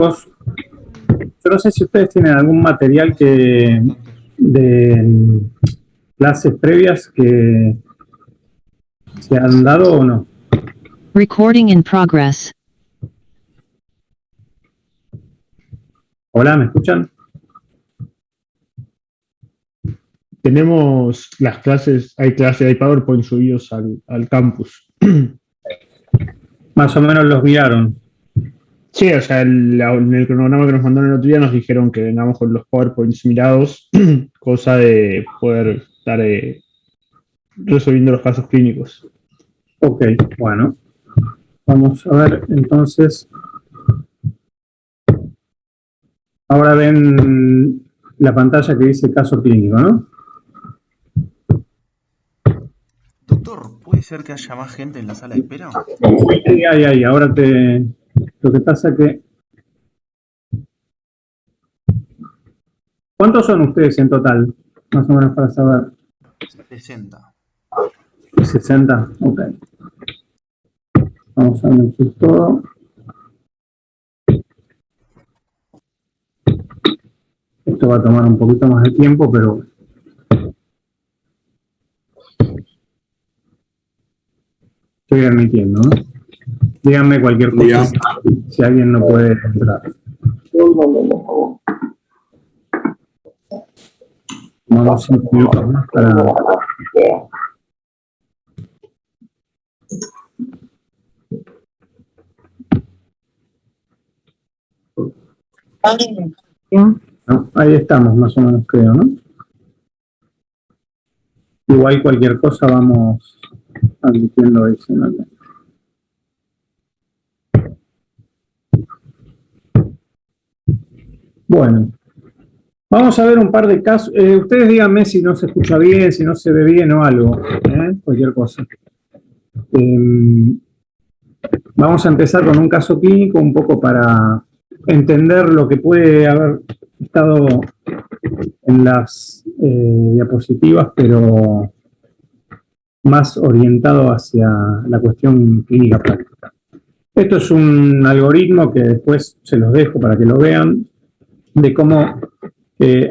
Yo no sé si ustedes tienen algún material de clases previas que se han dado o no. Recording in progress. Hola, ¿me escuchan? Tenemos las clases, hay PowerPoint subidos al campus. Más o menos los miraron. Sí, o sea, en el cronograma que nos mandaron el otro día nos dijeron que vengamos con los PowerPoints mirados, cosa de poder estar resolviendo los casos clínicos. Ok, bueno. Vamos a ver, entonces. Ahora ven la pantalla que dice caso clínico, ¿no? Doctor, ¿puede ser que haya más gente en la sala de espera? Sí, ahí. Ahora lo que pasa que... ¿Cuántos son ustedes en total? Más o menos para saber. 60. 60, ok. Vamos a ver todo. Esto va a tomar un poquito más de tiempo, pero... Estoy admitiendo, ¿no? Díganme cualquier cosa si alguien no puede entrar. Vamos 5 minutos más para... No, ahí estamos, más o menos, creo, ¿no? Igual cualquier cosa vamos admitiendo adicionalmente. Bueno, vamos a ver un par de casos. Ustedes díganme si no se escucha bien, si no se ve bien o algo, cualquier cosa. Vamos a empezar con un caso clínico un poco para entender lo que puede haber estado en las diapositivas, pero más orientado hacia la cuestión clínica práctica. Esto es un algoritmo que después se los dejo para que lo vean, de cómo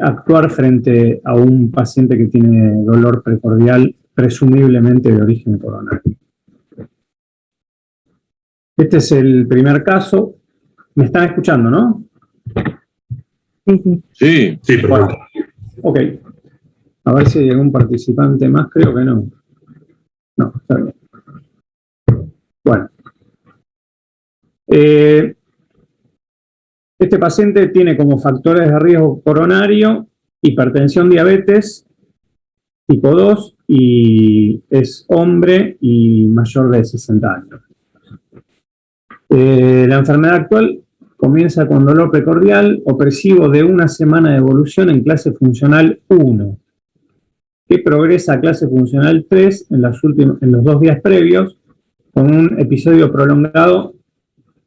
actuar frente a un paciente que tiene dolor precordial, presumiblemente de origen coronario. Este es el primer caso. ¿Me están escuchando, no? Sí, perfecto. Bueno, ok. A ver si hay algún participante más. Creo que no. No, está bien. Bueno. Este paciente tiene como factores de riesgo coronario, hipertensión, diabetes, tipo 2, y es hombre y mayor de 60 años. La enfermedad actual comienza con dolor precordial opresivo de una semana de evolución en clase funcional 1, que progresa a clase funcional 3 en los 2 días previos, con un episodio prolongado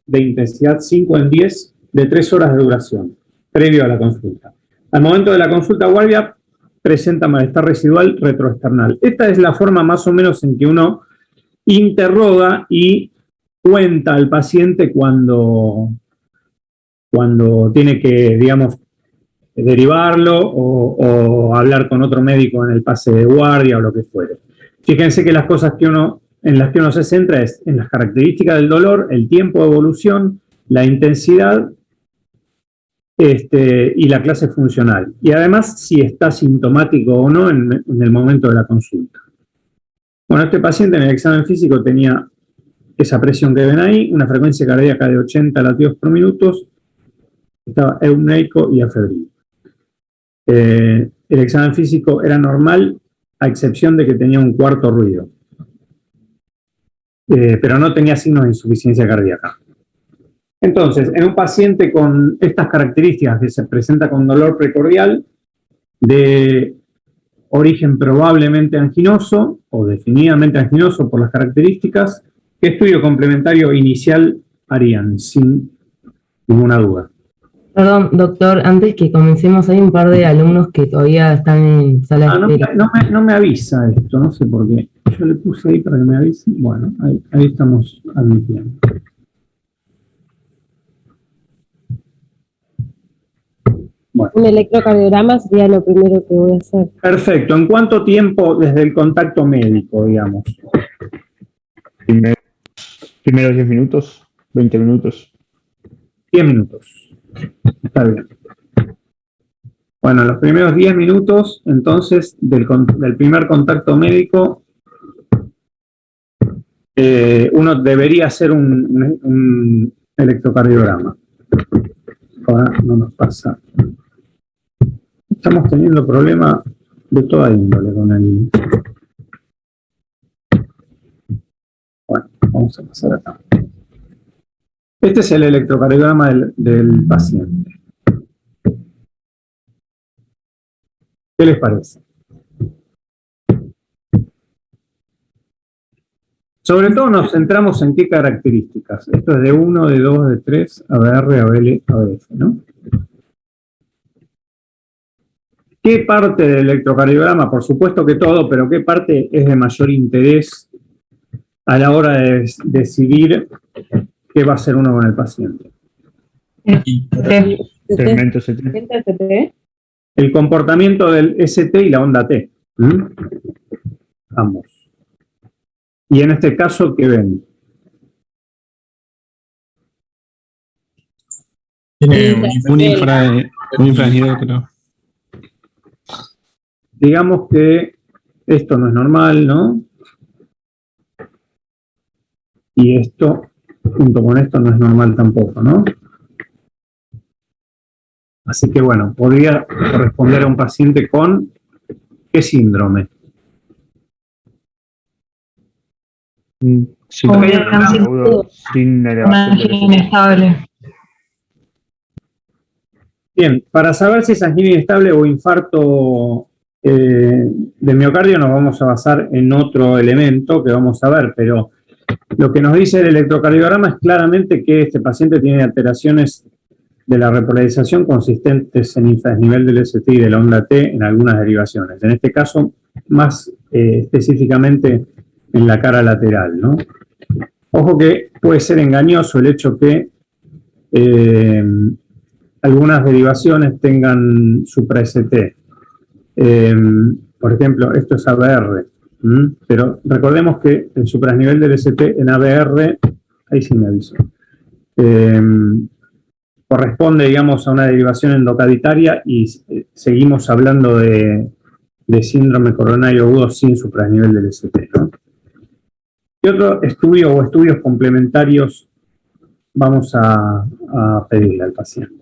de intensidad 5 en 10 de 3 horas de duración, previo a la consulta. Al momento de la consulta guardia, presenta malestar residual retroesternal. Esta es la forma más o menos en que uno interroga y cuenta al paciente cuando tiene que, digamos, derivarlo o hablar con otro médico en el pase de guardia o lo que fuere. Fíjense que las cosas en las que uno se centra es en las características del dolor, el tiempo de evolución, la intensidad y la clase funcional. Y además si está sintomático o no en el momento de la consulta. Bueno, este paciente en el examen físico tenía esa presión que ven ahí, una frecuencia cardíaca de 80 latidos por minuto, estaba euneico y afebril. El examen físico era normal, a excepción de que tenía un cuarto ruido. Pero no tenía signos de insuficiencia cardíaca. Entonces, en un paciente con estas características que se presenta con dolor precordial, de origen probablemente anginoso o definidamente anginoso por las características, ¿qué estudio complementario inicial harían? Sin ninguna duda. Perdón, doctor, antes que comencemos, hay un par de alumnos que todavía están en sala de espera. No me avisa esto, no sé por qué. Yo le puse ahí para que me avise. Bueno, ahí estamos admitiendo. Un electrocardiograma sería lo primero que voy a hacer. Perfecto. ¿En cuánto tiempo desde el contacto médico, digamos? Primeros 10 minutos, 20 minutos. 10 minutos. Está bien. Bueno, los primeros 10 minutos, entonces, del primer contacto médico, uno debería hacer un electrocardiograma. Ahora no nos pasa. Estamos teniendo problemas de toda índole con el... Bueno, vamos a pasar acá. Este es el electrocardiograma del paciente. ¿Qué les parece? Sobre todo nos centramos en qué características. Esto es de 1, de 2, de 3, ABR, ABL, ABF, ¿no? ¿Qué parte del electrocardiograma? Por supuesto que todo, pero ¿qué parte es de mayor interés a la hora de decidir qué va a hacer uno con el paciente? Segmento ST. El comportamiento del ST y la onda T. Ambos. Y en este caso, ¿qué ven? Tiene un infrasonido, creo. Digamos que esto no es normal, ¿no? Y esto, junto con esto, no es normal tampoco, ¿no? Así que bueno, podría corresponder a un paciente con ¿qué síndrome? Sí, sin elevación del ST. Inestable. Bien, para saber si es angina inestable o infarto de miocardio nos vamos a basar en otro elemento que vamos a ver, pero lo que nos dice el electrocardiograma es claramente que este paciente tiene alteraciones de la repolarización consistentes en infrasnivel del ST y de la onda T en algunas derivaciones. En este caso, más específicamente en la cara lateral, ¿no? Ojo que puede ser engañoso el hecho que algunas derivaciones tengan supra-ST. Por ejemplo, esto es ABR, pero recordemos que el suprasnivel del ST en ABR, ahí sí me aviso, corresponde, digamos, a una derivación endocavitaria y seguimos hablando de síndrome coronario agudo sin suprasnivel del ST, ¿no? ¿Qué otro estudio o estudios complementarios vamos a pedirle al paciente?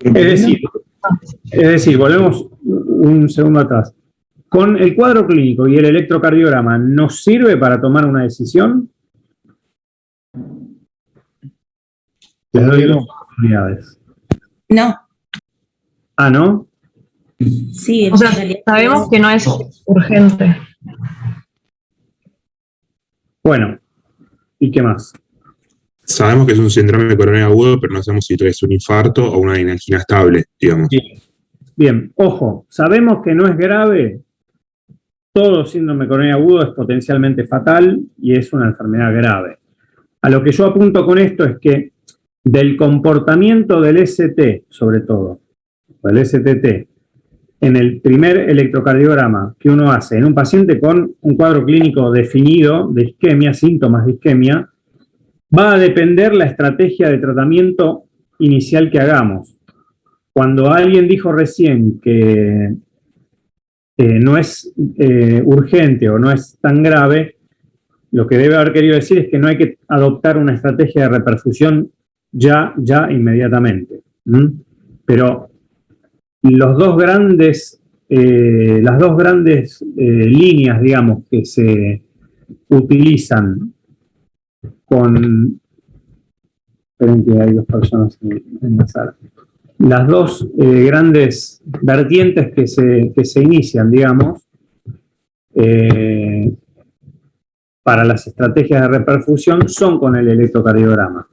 Es decir, volvemos un segundo atrás. Con el cuadro clínico y el electrocardiograma, ¿nos sirve para tomar una decisión? Les doy dos oportunidades. No. Ah, ¿no? Sí, O sea, sabemos que no es urgente. Bueno, ¿y qué más? Sabemos que es un síndrome coronario agudo, pero no sabemos si es un infarto o una angina estable, digamos. Bien, ojo, sabemos que no es grave. Todo síndrome coronario agudo es potencialmente fatal y es una enfermedad grave. A lo que yo apunto con esto es que del comportamiento del ST, sobre todo, del STT, en el primer electrocardiograma que uno hace en un paciente con un cuadro clínico definido de isquemia, síntomas de isquemia, va a depender la estrategia de tratamiento inicial que hagamos. Cuando alguien dijo recién que no es urgente o no es tan grave, lo que debe haber querido decir es que no hay que adoptar una estrategia de reperfusión ya inmediatamente. Pero las dos grandes líneas, digamos, que se utilizan con... Esperen que hay dos personas en la sala. Las dos grandes vertientes que se inician, digamos, para las estrategias de reperfusión son con el electrocardiograma.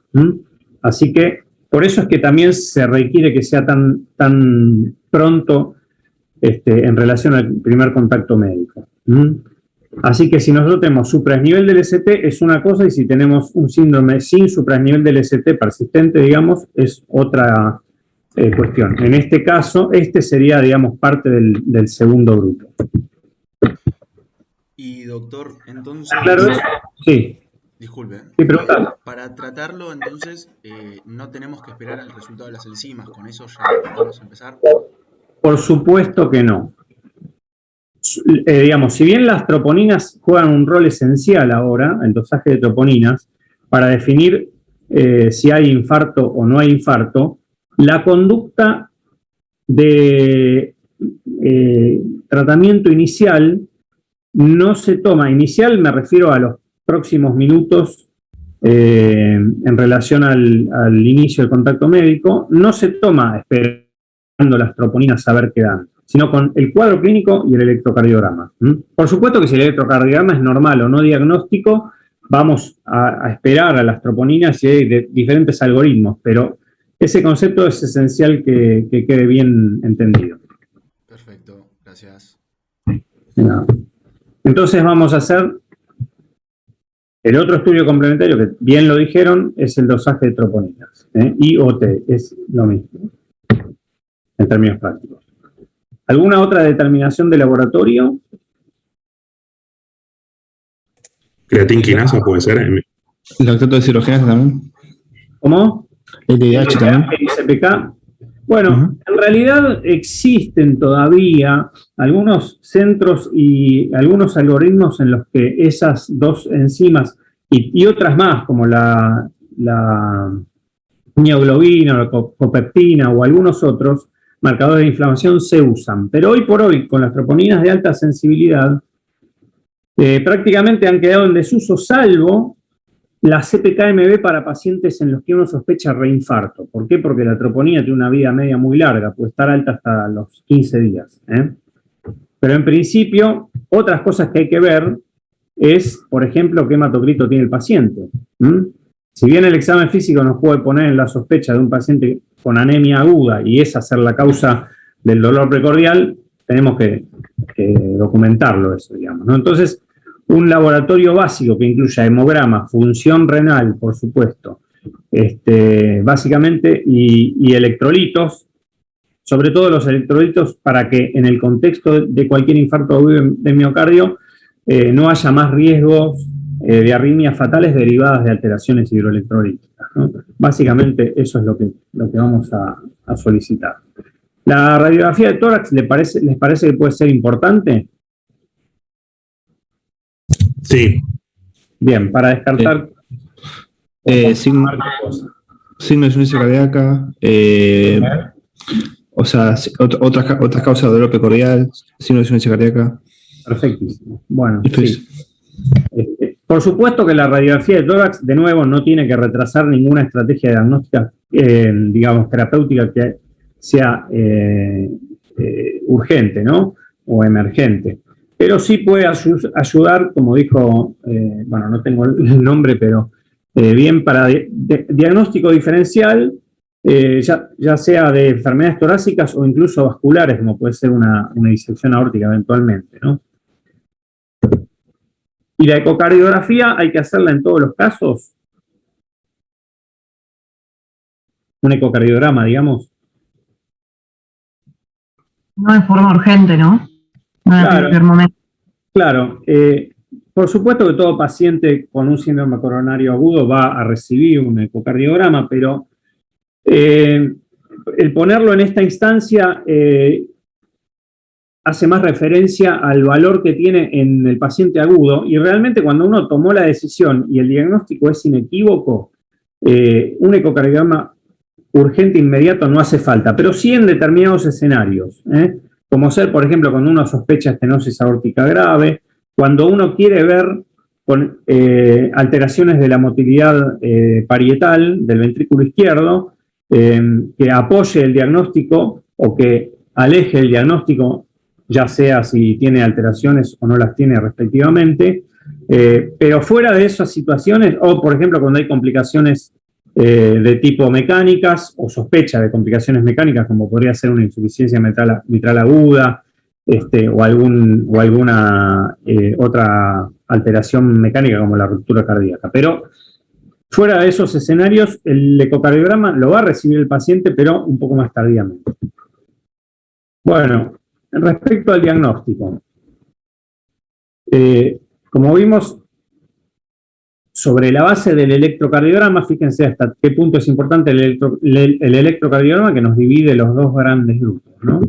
Así que por eso es que también se requiere que sea tan pronto en relación al primer contacto médico. Así que si nosotros tenemos suprasnivel del ST es una cosa y si tenemos un síndrome sin suprasnivel del ST persistente, digamos, es otra cuestión. En este caso, este sería, digamos, parte del segundo grupo. Y doctor, entonces... Claro, sí. Disculpe. Sí, pregunta. Para tratarlo, entonces, no tenemos que esperar el resultado de las enzimas. ¿Con eso ya podemos empezar? Por supuesto que no. Digamos, si bien las troponinas juegan un rol esencial ahora, el dosaje de troponinas, para definir si hay infarto o no hay infarto, la conducta de tratamiento inicial no se toma. Inicial me refiero a los próximos minutos en relación al inicio del contacto médico, no se toma esperando las troponinas a ver qué dan, sino con el cuadro clínico y el electrocardiograma. Por supuesto que si el electrocardiograma es normal o no diagnóstico, vamos a esperar a las troponinas y hay diferentes algoritmos, pero ese concepto es esencial que quede bien entendido. Perfecto, gracias. Entonces vamos a hacer el otro estudio complementario, que bien lo dijeron, es el dosaje de troponinas. IOT, es lo mismo, en términos prácticos. ¿Alguna otra determinación de laboratorio? Creatinquinasa puede ser. ¿Lactato deshidrogenasa también? ¿Cómo? LDH también. ICPK. Bueno, en realidad existen todavía algunos centros y algunos algoritmos en los que esas dos enzimas y otras más, como la mioglobina, la copeptina o algunos otros marcadores de inflamación se usan. Pero hoy por hoy, con las troponinas de alta sensibilidad, prácticamente han quedado en desuso, salvo la CPK-MB para pacientes en los que uno sospecha reinfarto. ¿Por qué? Porque la troponina tiene una vida media muy larga, puede estar alta hasta los 15 días. Pero en principio, otras cosas que hay que ver es, por ejemplo, qué hematocrito tiene el paciente. Si bien el examen físico nos puede poner en la sospecha de un paciente con anemia aguda y esa ser la causa del dolor precordial, tenemos que documentarlo eso, digamos, ¿no? Entonces, un laboratorio básico que incluya hemograma, función renal, por supuesto, básicamente, y electrolitos, sobre todo los electrolitos para que en el contexto de cualquier infarto agudo de miocardio no haya más riesgos de arritmias fatales derivadas de alteraciones hidroelectrolíticas, ¿no? Básicamente eso es lo que vamos a solicitar. ¿La radiografía de tórax les parece que puede ser importante? Sí. Bien, para descartar... Signo de insuficiencia cardíaca, o sea, otras causas de dolor precordial, signo de insuficiencia cardíaca. Perfectísimo. Bueno, sí. Por supuesto que la radiografía de tórax, de nuevo, no tiene que retrasar ninguna estrategia diagnóstica, digamos, terapéutica que sea urgente, ¿no? O emergente. Pero sí puede ayudar, como dijo, bueno, no tengo el nombre, pero bien para diagnóstico diferencial, ya sea de enfermedades torácicas o incluso vasculares, como puede ser una disección aórtica eventualmente, ¿no? ¿Y la ecocardiografía hay que hacerla en todos los casos? Un ecocardiograma, digamos. No de forma urgente, ¿no? No en el primer momento. Claro. Por supuesto que todo paciente con un síndrome coronario agudo va a recibir un ecocardiograma, pero el ponerlo en esta instancia hace más referencia al valor que tiene en el paciente agudo, y realmente cuando uno tomó la decisión y el diagnóstico es inequívoco, un ecocardiograma urgente inmediato no hace falta, pero sí en determinados escenarios, como ser, por ejemplo, cuando uno sospecha estenosis aórtica grave, cuando uno quiere ver con alteraciones de la motilidad parietal del ventrículo izquierdo, que apoye el diagnóstico o que aleje el diagnóstico, ya sea si tiene alteraciones o no las tiene respectivamente, pero fuera de esas situaciones, o por ejemplo cuando hay complicaciones de tipo mecánicas o sospecha de complicaciones mecánicas, como podría ser una insuficiencia mitral aguda o alguna otra alteración mecánica como la ruptura cardíaca. Pero Fuera de esos escenarios, el ecocardiograma lo va a recibir el paciente, pero un poco más tardíamente. Bueno, respecto al diagnóstico, como vimos, sobre la base del electrocardiograma, fíjense hasta qué punto es importante el electrocardiograma, que nos divide los dos grandes grupos, ¿no?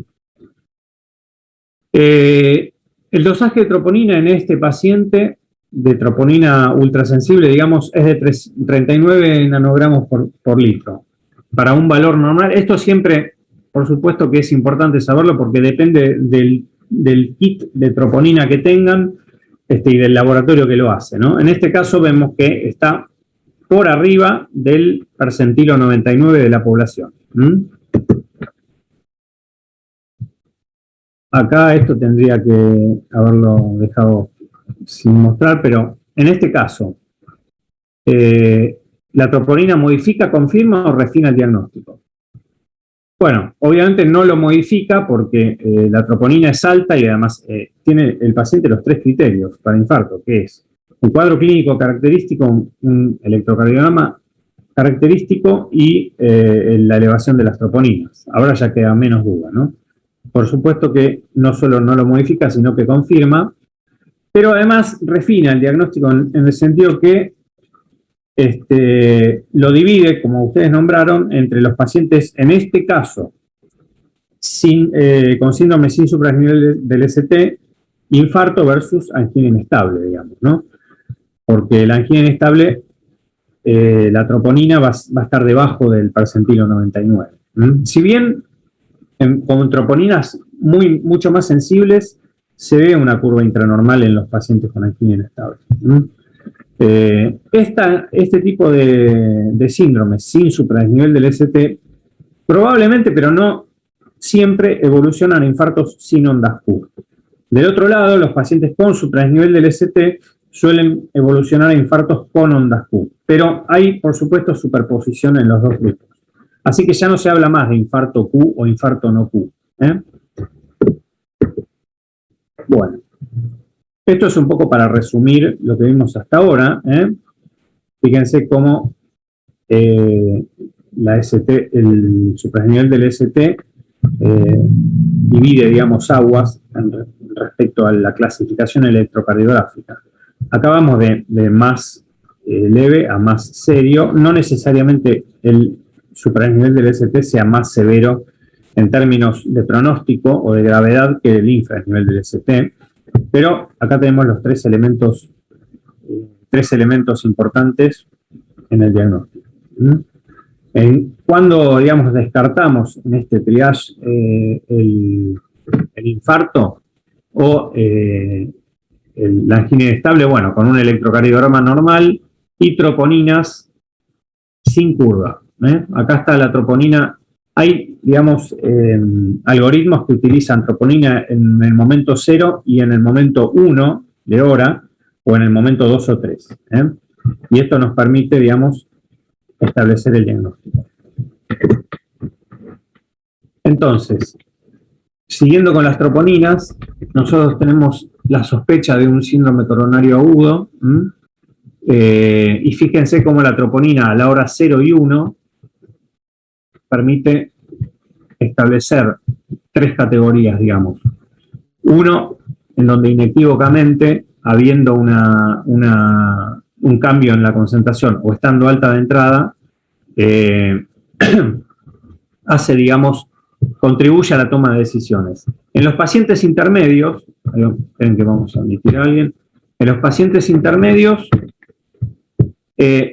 El dosaje de troponina en este paciente, de troponina ultrasensible, digamos, es de 39 nanogramos por litro, para un valor normal. Esto siempre, por supuesto que es importante saberlo, porque depende del kit de troponina que tengan, y del laboratorio que lo hace, ¿no? En este caso vemos que está por arriba del percentilo 99 de la población. Acá esto tendría que haberlo dejado sin mostrar, pero en este caso, ¿la troponina modifica, confirma o refina el diagnóstico? Bueno, obviamente no lo modifica porque la troponina es alta y además tiene el paciente los 3 criterios para infarto, que es un cuadro clínico característico, un electrocardiograma característico y la elevación de las troponinas. Ahora ya queda menos duda, ¿no? Por supuesto que no solo no lo modifica, sino que confirma, pero además refina el diagnóstico en el sentido que lo divide, como ustedes nombraron, entre los pacientes, en este caso, con síndrome sin supranivel del ST, infarto versus angina inestable, digamos, ¿no? Porque la angina inestable, la troponina va a estar debajo del percentilo 99. Si bien con troponinas mucho más sensibles, se ve una curva intranormal en los pacientes con angina inestable. Este tipo de síndromes sin supradesnivel del ST probablemente, pero no siempre, evolucionan a infartos sin ondas Q. Del otro lado, los pacientes con supradesnivel del ST suelen evolucionar a infartos con ondas Q, pero hay, por supuesto, superposición en los dos grupos. Así que ya no se habla más de infarto Q o infarto no Q. Bueno. Esto es un poco para resumir lo que vimos hasta ahora. Fíjense cómo el supradesnivel del ST divide, digamos, aguas respecto a la clasificación electrocardiográfica. Acá vamos de más leve a más serio. No necesariamente el supradesnivel del ST sea más severo en términos de pronóstico o de gravedad que el infradesnivel del ST. Pero acá tenemos los tres elementos importantes en el diagnóstico. Cuando, digamos, descartamos en este triage el infarto o la angina inestable, bueno, con un electrocardiograma normal y troponinas sin curva. Acá está la troponina. Hay, digamos, algoritmos que utilizan troponina en el momento 0 y en el momento 1 de hora, o en el momento 2 o 3. Y esto nos permite, digamos, establecer el diagnóstico. Entonces, siguiendo con las troponinas, nosotros tenemos la sospecha de un síndrome coronario agudo, y fíjense cómo la troponina a la hora 0 y 1 permite establecer 3 categorías, digamos. Uno, en donde inequívocamente, habiendo un cambio en la concentración o estando alta de entrada, hace, digamos, contribuye a la toma de decisiones. En los pacientes intermedios, esperen que vamos a admitir a alguien, en los pacientes intermedios,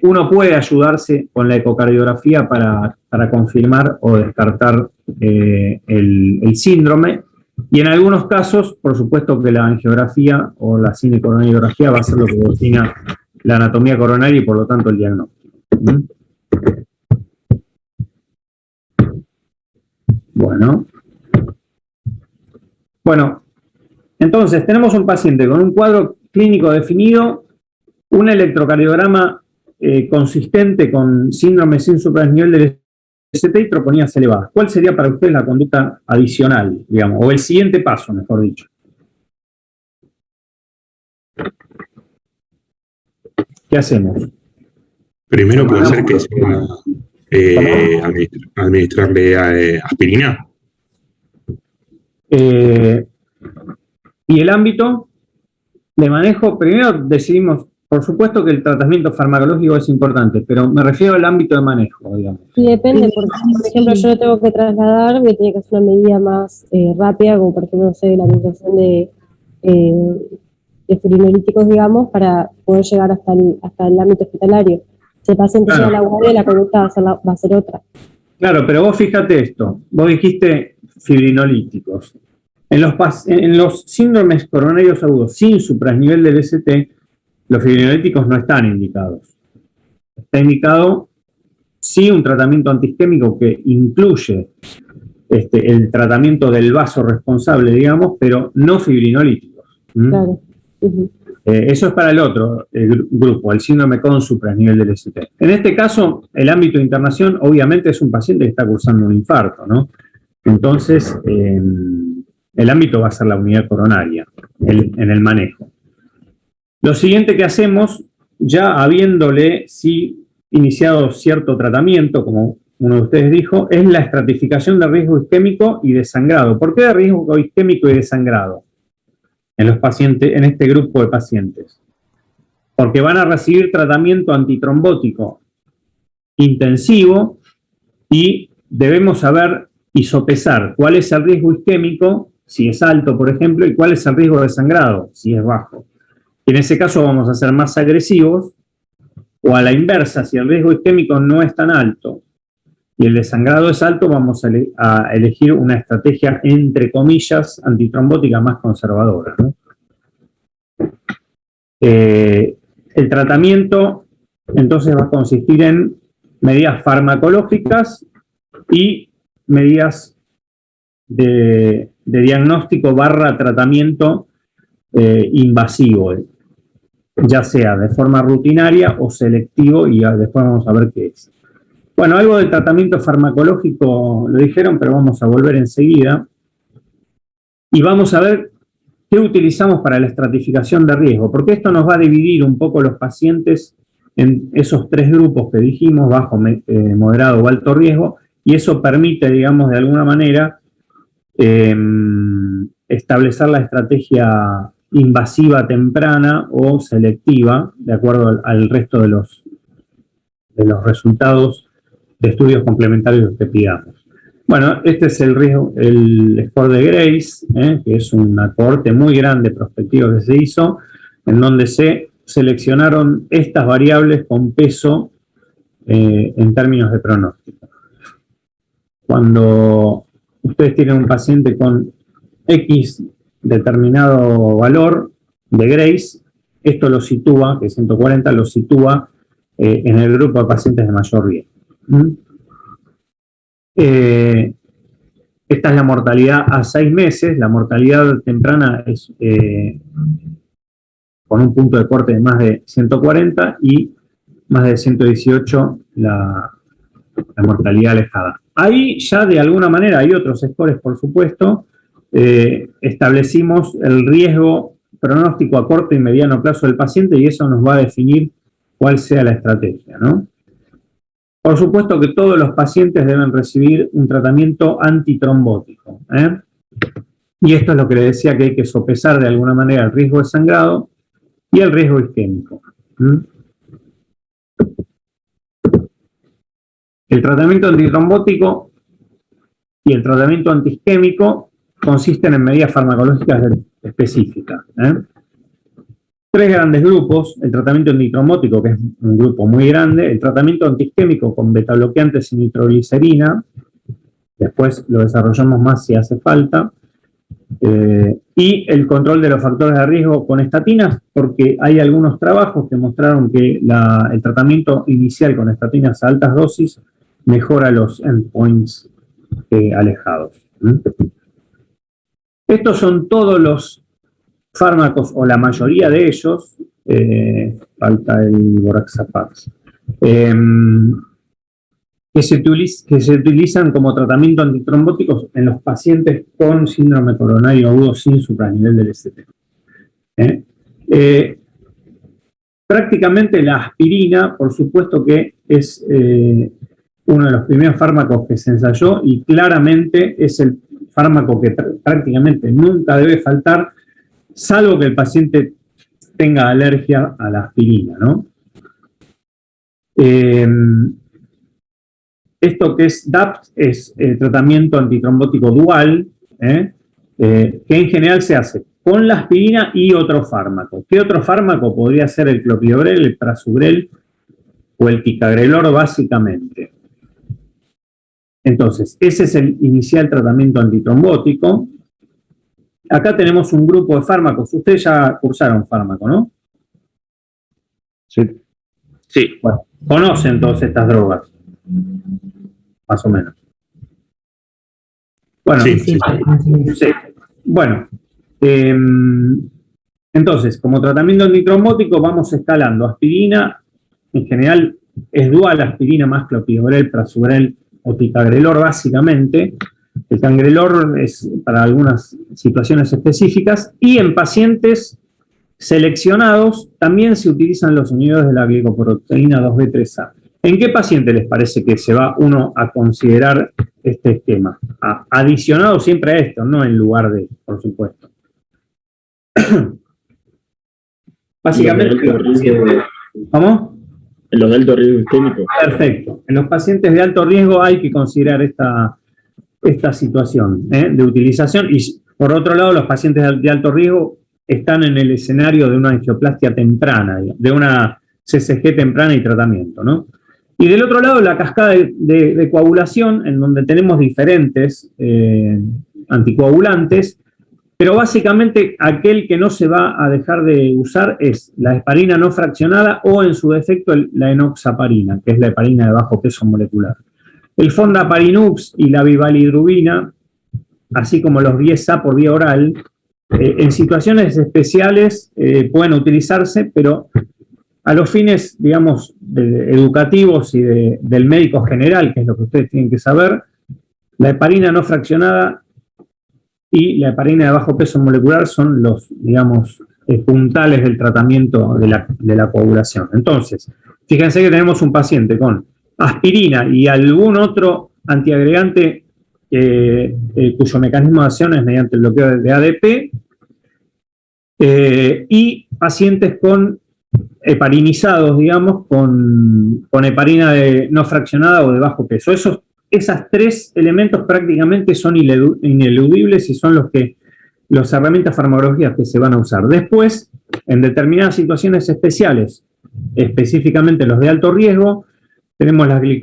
uno puede ayudarse con la ecocardiografía para confirmar o descartar el síndrome, y en algunos casos, por supuesto que la angiografía o la cinecoronariografía va a ser lo que defina la anatomía coronaria y por lo tanto el diagnóstico. Bueno, entonces tenemos un paciente con un cuadro clínico definido, un electrocardiograma consistente con síndrome sin supradesnivel del ST y troponías elevadas. ¿Cuál sería para usted la conducta adicional, digamos, o el siguiente paso, mejor dicho? ¿Qué hacemos? Primero puede ser que sea administrarle aspirina. Y el ámbito de manejo, primero decidimos, por supuesto que el tratamiento farmacológico es importante, pero me refiero al ámbito de manejo, digamos. Sí, depende, porque, por ejemplo, yo lo tengo que trasladar, voy a tener que hacer una medida más rápida, como por ejemplo, no sé, la administración de fibrinolíticos, digamos, para poder llegar hasta el ámbito hospitalario. Si el paciente llega a la guardia, la conducta va a ser otra. Claro, pero vos fíjate esto, vos dijiste fibrinolíticos. En los síndromes coronarios agudos sin supranivel del ST, los fibrinolíticos no están indicados. Está indicado, sí, un tratamiento antiisquémico que incluye el tratamiento del vaso responsable, digamos, pero no fibrinolíticos. Claro. Eso es para el otro grupo, el síndrome con supranivel del ST. En este caso, el ámbito de internación, obviamente, es un paciente que está cursando un infarto, ¿no? Entonces, el ámbito va a ser la unidad coronaria en el manejo. Lo siguiente que hacemos, ya habiéndole iniciado cierto tratamiento, como uno de ustedes dijo, es la estratificación de riesgo isquémico y de sangrado. ¿Por qué de riesgo isquémico y de sangrado en los pacientes, en este grupo de pacientes? Porque van a recibir tratamiento antitrombótico intensivo y debemos saber y sopesar cuál es el riesgo isquémico, si es alto, por ejemplo, y cuál es el riesgo de sangrado, si es bajo. En ese caso vamos a ser más agresivos, o a la inversa, si el riesgo isquémico no es tan alto y el de sangrado es alto, vamos a elegir una estrategia, entre comillas, antitrombótica más conservadora, ¿no? El tratamiento, entonces, va a consistir en medidas farmacológicas y medidas de diagnóstico / tratamiento invasivo, ya sea de forma rutinaria o selectivo, y después vamos a ver qué es. Bueno, algo de tratamiento farmacológico lo dijeron, pero vamos a volver enseguida. Y vamos a ver qué utilizamos para la estratificación de riesgo, porque esto nos va a dividir un poco los pacientes en esos tres grupos que dijimos, bajo, moderado o alto riesgo, y eso permite, digamos, de alguna manera, establecer la estrategia invasiva temprana o selectiva, de acuerdo al resto de los resultados de estudios complementarios que pidamos. Bueno, este es el score de Grace, que es una cohorte muy grande prospectiva que se hizo, en donde se seleccionaron estas variables con peso en términos de pronóstico. Cuando ustedes tienen un paciente con X determinado valor de Grace, esto lo sitúa, que es 140, lo sitúa en el grupo de pacientes de mayor riesgo. Esta es la mortalidad a 6 meses. La mortalidad temprana es con un punto de corte de más de 140 y más de 118 la mortalidad alejada. Ahí ya de alguna manera, hay otros scores por supuesto, establecimos el riesgo pronóstico a corto y mediano plazo del paciente, y eso nos va a definir cuál sea la estrategia, ¿no? Por supuesto que todos los pacientes deben recibir un tratamiento antitrombótico, y esto es lo que le decía, que hay que sopesar de alguna manera el riesgo de sangrado y el riesgo isquémico. El tratamiento antitrombótico y el tratamiento antiisquémico consisten en medidas farmacológicas específicas. Tres grandes grupos: el tratamiento antitrombótico, que es un grupo muy grande, el tratamiento antiisquémico con betabloqueantes y nitroglicerina, después lo desarrollamos más si hace falta, y el control de los factores de riesgo con estatinas, porque hay algunos trabajos que mostraron que el tratamiento inicial con estatinas a altas dosis mejora los endpoints alejados. Estos son todos los fármacos, o la mayoría de ellos, falta el Voraxapax, que se utilizan como tratamiento antitrombóticos en los pacientes con síndrome coronario agudo sin supranivel del ST. prácticamente la aspirina, por supuesto que es uno de los primeros fármacos que se ensayó y claramente es el fármaco que prácticamente nunca debe faltar, salvo que el paciente tenga alergia a la aspirina, ¿no? Esto que es DAPT es tratamiento antitrombótico dual, que en general se hace con la aspirina y otro fármaco. ¿Qué otro fármaco? Podría ser el clopidogrel, el prasugrel o el ticagrelor, básicamente. Entonces, ese es el inicial tratamiento antitrombótico. Acá tenemos un grupo de fármacos. Ustedes ya cursaron fármaco, ¿no? Sí. Sí. Bueno, conocen todas estas drogas, más o menos. Bueno, Sí. Sí. sí. Bueno, entonces, como tratamiento antitrombótico vamos escalando aspirina, en general es dual aspirina más clopidogrel, prasugrel o ticagrelor básicamente. El cangrelor es para algunas situaciones específicas y en pacientes seleccionados también se utilizan los inhibidores de la glicoproteína 2B3A. ¿En qué paciente les parece que se va uno a considerar este esquema? Adicionado siempre a esto, no en lugar de, por supuesto. Básicamente, ¿cómo? En los de alto riesgo isquémico. Perfecto. En los pacientes de alto riesgo hay que considerar esta situación de utilización y, por otro lado, los pacientes de alto riesgo están en el escenario de una angioplastia temprana, de una CCG temprana y tratamiento, ¿no? Y del otro lado, la cascada de coagulación, en donde tenemos diferentes anticoagulantes, pero básicamente aquel que no se va a dejar de usar es la heparina no fraccionada o, en su defecto, la enoxaparina, que es la heparina de bajo peso molecular. El fondaparinux y la vivalidrubina, así como los 10A por vía oral, en situaciones especiales pueden utilizarse, pero a los fines, digamos, educativos y del médico general, que es lo que ustedes tienen que saber, la heparina no fraccionada y la heparina de bajo peso molecular son los, digamos, puntales del tratamiento de la coagulación. Entonces, fíjense que tenemos un paciente con aspirina y algún otro antiagregante cuyo mecanismo de acción es mediante el bloqueo de ADP, y pacientes con heparinizados, digamos, con heparina no fraccionada o de bajo peso. Esos tres elementos prácticamente son ineludibles y son las herramientas farmacológicas que se van a usar. Después, en determinadas situaciones especiales, específicamente los de alto riesgo, tenemos el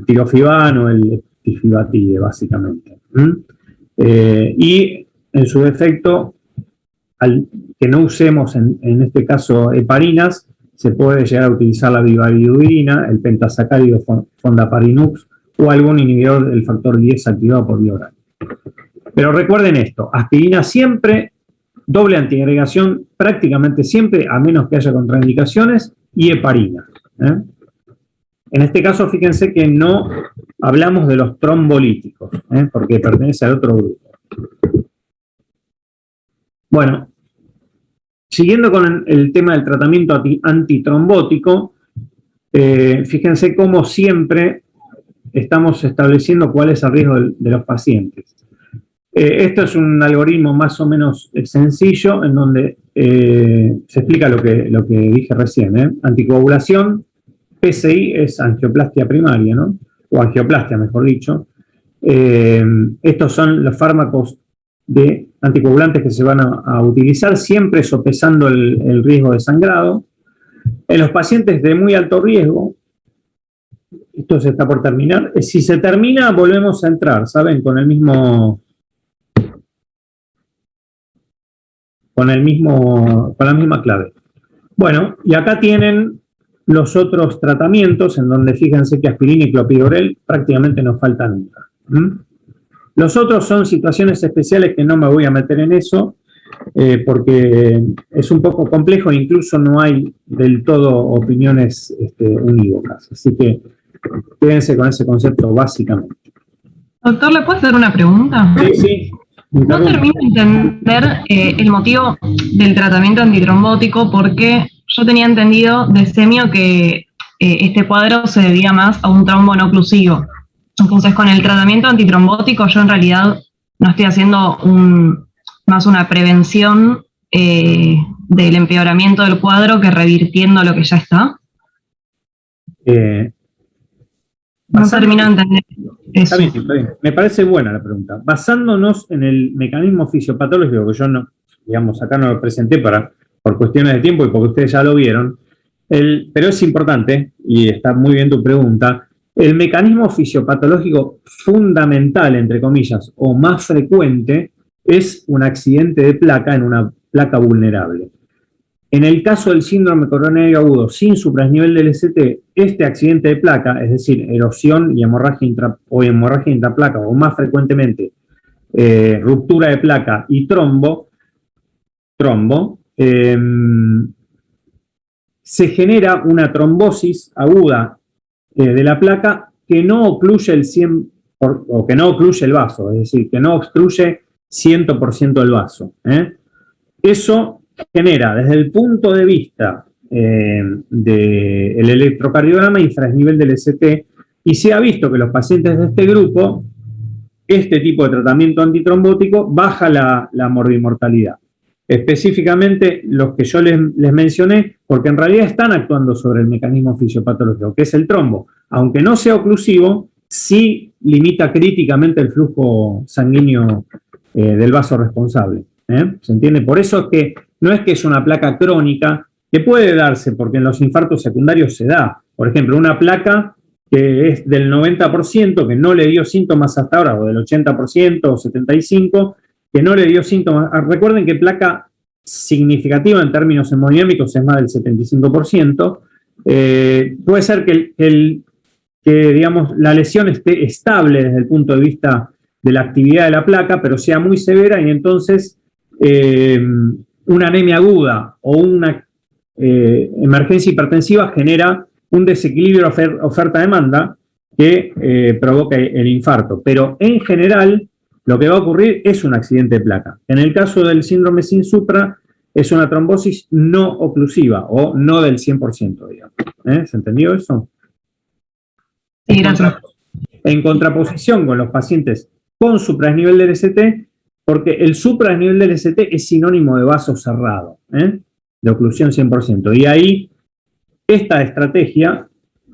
tirofibán o el tifibatide, básicamente. Y en su defecto, al que no usemos en este caso heparinas, se puede llegar a utilizar la vivalidrubina, el pentasacárido fondaparinux o algún inhibidor del factor 10 activado por vía oral. Pero recuerden esto, aspirina siempre, doble antiagregación prácticamente siempre, a menos que haya contraindicaciones, y heparina. En este caso, fíjense que no hablamos de los trombolíticos, porque pertenece al otro grupo. Bueno, siguiendo con el tema del tratamiento antitrombótico, fíjense cómo siempre estamos estableciendo cuál es el riesgo de los pacientes. Esto es un algoritmo más o menos sencillo en donde se explica lo que dije recién. Anticoagulación, PCI es angioplastia primaria, ¿no? O angioplastia, mejor dicho. Estos son los fármacos de anticoagulantes que se van a utilizar, siempre sopesando el riesgo de sangrado. En los pacientes de muy alto riesgo, esto se está por terminar. Si se termina, volvemos a entrar, ¿saben? Con la misma clave. Bueno, y acá tienen los otros tratamientos en donde fíjense que aspirina y clopidogrel prácticamente no faltan nunca. Los otros son situaciones especiales que no me voy a meter en eso porque es un poco complejo e incluso no hay del todo opiniones unívocas. Así que quédense con ese concepto básicamente. Doctor, ¿le puedo hacer una pregunta? Sí. No termino de entender el motivo del tratamiento antitrombótico, porque yo tenía entendido de Semio que este cuadro se debía más a un trombo no oclusivo. Entonces, con el tratamiento antitrombótico yo en realidad no estoy haciendo más una prevención del empeoramiento del cuadro que revirtiendo lo que ya está. No termino de entender eso. Está bien, está bien. Me parece buena la pregunta. Basándonos en el mecanismo fisiopatológico, que yo no, digamos, acá no lo presenté por cuestiones de tiempo y porque ustedes ya lo vieron, pero es importante, y está muy bien tu pregunta, el mecanismo fisiopatológico fundamental, entre comillas, o más frecuente, es un accidente de placa en una placa vulnerable. En el caso del síndrome coronario agudo sin supradesnivel del ST, este accidente de placa, es decir, erosión y hemorragia intraplaca, o más frecuentemente ruptura de placa y trombo, se genera una trombosis aguda de la placa que no ocluye el 100%, o que no ocluye el vaso, es decir, que no obstruye 100% el vaso. Eso genera, desde el punto de vista del electrocardiograma, infradesnivel del ST, y se ha visto que los pacientes de este grupo, este tipo de tratamiento antitrombótico baja la morbimortalidad. Específicamente los que yo les mencioné, porque en realidad están actuando sobre el mecanismo fisiopatológico, que es el trombo. Aunque no sea oclusivo, sí limita críticamente el flujo sanguíneo del vaso responsable. ¿Se entiende? Por eso es que no es que es una placa crónica, que puede darse, porque en los infartos secundarios se da. Por ejemplo, una placa que es del 90%, que no le dio síntomas hasta ahora, o del 80% o 75%, que no le dio síntomas. Recuerden que placa significativa en términos hemodinámicos es más del 75%. Puede ser que digamos, la lesión esté estable desde el punto de vista de la actividad de la placa, pero sea muy severa y entonces una anemia aguda o una emergencia hipertensiva genera un desequilibrio oferta-demanda que provoca el infarto. Pero en general, lo que va a ocurrir es un accidente de placa. En el caso del síndrome sin supra, es una trombosis no oclusiva o no del 100%, digamos. ¿Se entendió eso? Sí, gracias. En contraposición con los pacientes con supradesnivel del ST, porque el supradesnivel del ST es sinónimo de vaso cerrado, de oclusión 100%. Y ahí esta estrategia,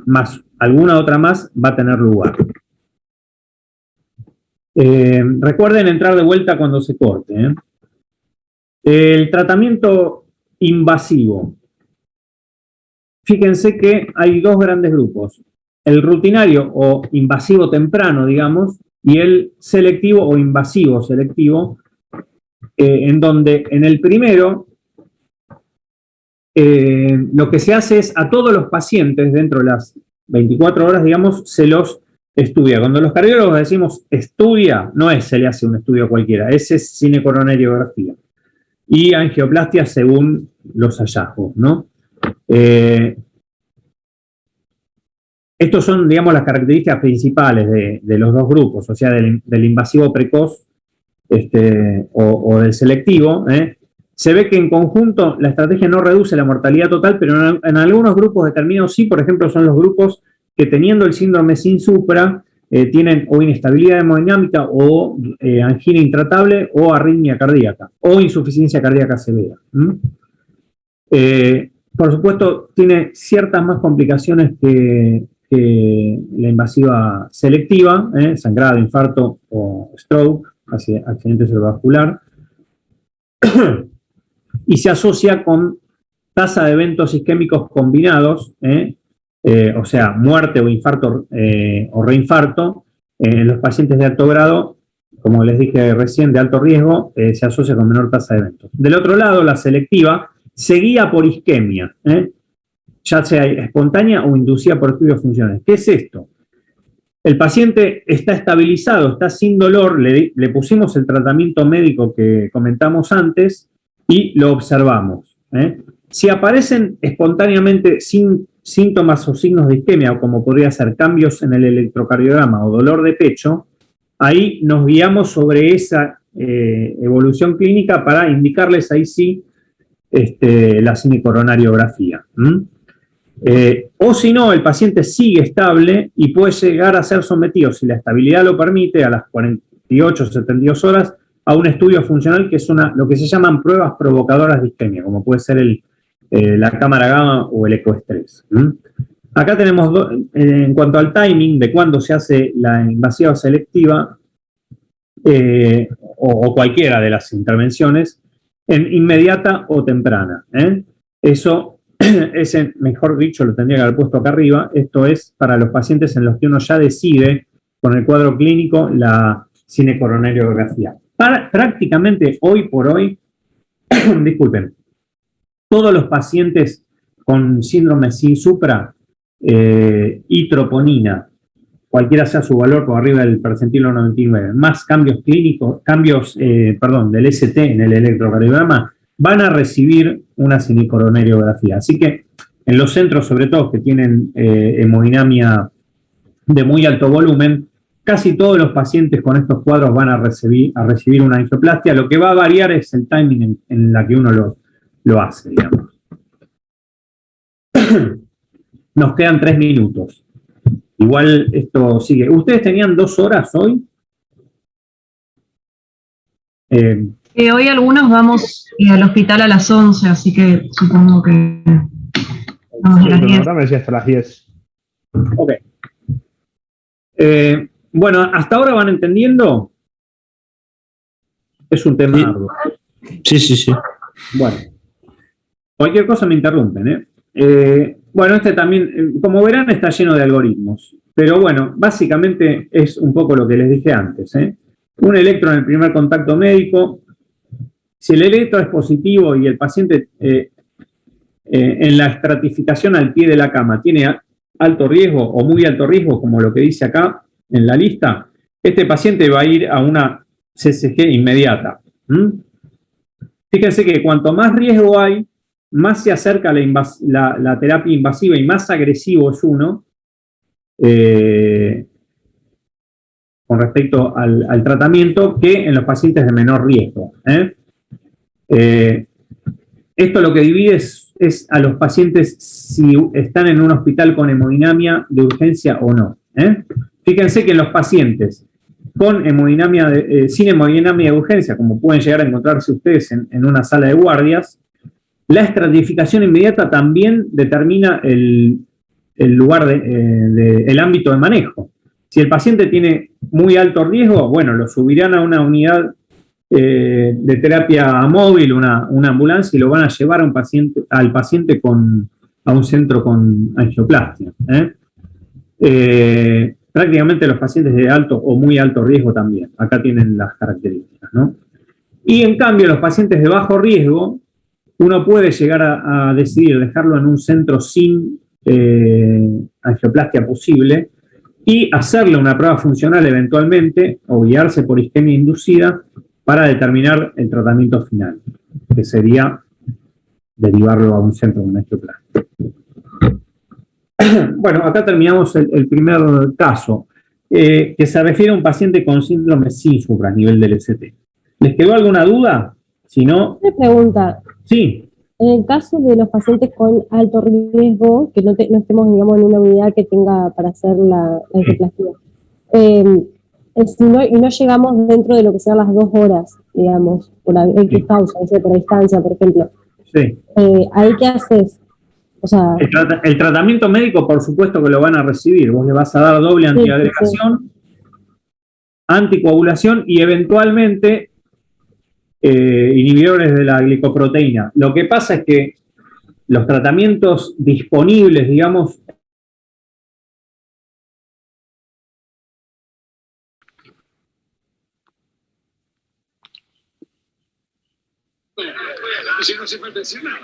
más alguna otra más, va a tener lugar. Recuerden entrar de vuelta cuando se corte. El tratamiento invasivo. Fíjense que hay dos grandes grupos. El rutinario o invasivo temprano, digamos, y el selectivo o invasivo selectivo, en donde en el primero lo que se hace es a todos los pacientes dentro de las 24 horas, digamos, se los estudia. Cuando los cardiólogos decimos estudia, no es se le hace un estudio cualquiera, ese es cinecoronariografía y angioplastia según los hallazgos, ¿no? Estos son, digamos, las características principales de los dos grupos, o sea, del invasivo precoz o del selectivo. Se ve que en conjunto la estrategia no reduce la mortalidad total, pero en algunos grupos determinados sí. Por ejemplo, son los grupos que teniendo el síndrome sin supra tienen o inestabilidad hemodinámica o angina intratable o arritmia cardíaca o insuficiencia cardíaca severa. Por supuesto, tiene ciertas más complicaciones que la invasiva selectiva, sangrado, infarto o stroke, accidente cerebrovascular, y se asocia con tasa de eventos isquémicos combinados, o sea, muerte o infarto o reinfarto, en los pacientes de alto grado, como les dije recién, de alto riesgo, se asocia con menor tasa de eventos. Del otro lado, la selectiva se guía por isquemia, ya sea espontánea o inducida por estudios funcionales. ¿Qué es esto? El paciente está estabilizado, está sin dolor, le pusimos el tratamiento médico que comentamos antes y lo observamos. Si aparecen espontáneamente sin síntomas o signos de isquemia, o como podría ser cambios en el electrocardiograma o dolor de pecho, ahí nos guiamos sobre esa evolución clínica para indicarles ahí sí la cinecoronariografía. O si no, el paciente sigue estable y puede llegar a ser sometido, si la estabilidad lo permite, a las 48 o 72 horas, a un estudio funcional que es lo que se llaman pruebas provocadoras de isquemia, como puede ser la cámara gamma o el ecoestrés. Acá tenemos, en cuanto al timing de cuándo se hace la invasiva selectiva, o cualquiera de las intervenciones, en inmediata o temprana. Eso, ese, mejor dicho, lo tendría que haber puesto acá arriba. Esto es para los pacientes en los que uno ya decide, con el cuadro clínico, la cinecoronariografía. Prácticamente hoy por hoy, disculpen, todos los pacientes con síndrome SIN-supra y troponina, cualquiera sea su valor por arriba del percentilo 99, más cambios clínicos, del ST en el electrocardiograma, van a recibir una cinecoronariografía. Así que en los centros, sobre todo, que tienen hemodinamia de muy alto volumen, casi todos los pacientes con estos cuadros van a recibir una angioplastia. Lo que va a variar es el timing en la que uno lo hace, digamos. Nos quedan 3 minutos. Igual esto sigue. ¿Ustedes tenían 2 horas hoy? Hoy algunos vamos al hospital a las 11, así que supongo que vamos a las 10. Ahora me decía hasta las 10. Ok. Bueno, ¿hasta ahora van entendiendo? Es un tema arduo. Sí. Bueno, cualquier cosa me interrumpen, bueno, este también, como verán, está lleno de algoritmos. Pero bueno, básicamente es un poco lo que les dije antes, Un electro en el primer contacto médico. Si el electro es positivo y el paciente en la estratificación al pie de la cama tiene alto riesgo o muy alto riesgo, como lo que dice acá en la lista, este paciente va a ir a una CCG inmediata. Fíjense que cuanto más riesgo hay, más se acerca la terapia invasiva y más agresivo es uno con respecto al tratamiento que en los pacientes de menor riesgo. Esto lo que divide es a los pacientes si están en un hospital con hemodinamia de urgencia o no. Fíjense que en los pacientes con hemodinamia sin hemodinamia de urgencia, como pueden llegar a encontrarse ustedes en una sala de guardias, la estratificación inmediata también determina el lugar el ámbito de manejo. Si el paciente tiene muy alto riesgo, bueno, lo subirán a una unidad de terapia móvil, una ambulancia, y lo van a llevar al paciente a un centro con angioplastia. Prácticamente los pacientes de alto o muy alto riesgo también. Acá tienen las características, ¿no? Y en cambio, los pacientes de bajo riesgo, uno puede llegar a decidir dejarlo en un centro sin angioplastia posible y hacerle una prueba funcional eventualmente o guiarse por isquemia inducida para determinar el tratamiento final, que sería derivarlo a un centro con angioplastia. Bueno, acá terminamos el primer caso, que se refiere a un paciente con síndrome SIN-supra a nivel del ST. ¿Les quedó alguna duda? Si no... Una pregunta. Sí. En el caso de los pacientes con alto riesgo, que no estemos, digamos, en una unidad que tenga para hacer la angioplastia, y no llegamos dentro de lo que sean las 2 horas, digamos, por X causa, por distancia, por ejemplo. Sí. ¿Ahí qué haces? O sea, el tratamiento médico, por supuesto que lo van a recibir. Vos le vas a dar doble antiagregación, anticoagulación y eventualmente inhibidores de la glicoproteína. Lo que pasa es que los tratamientos disponibles, digamos, Si no hace falta decir nada.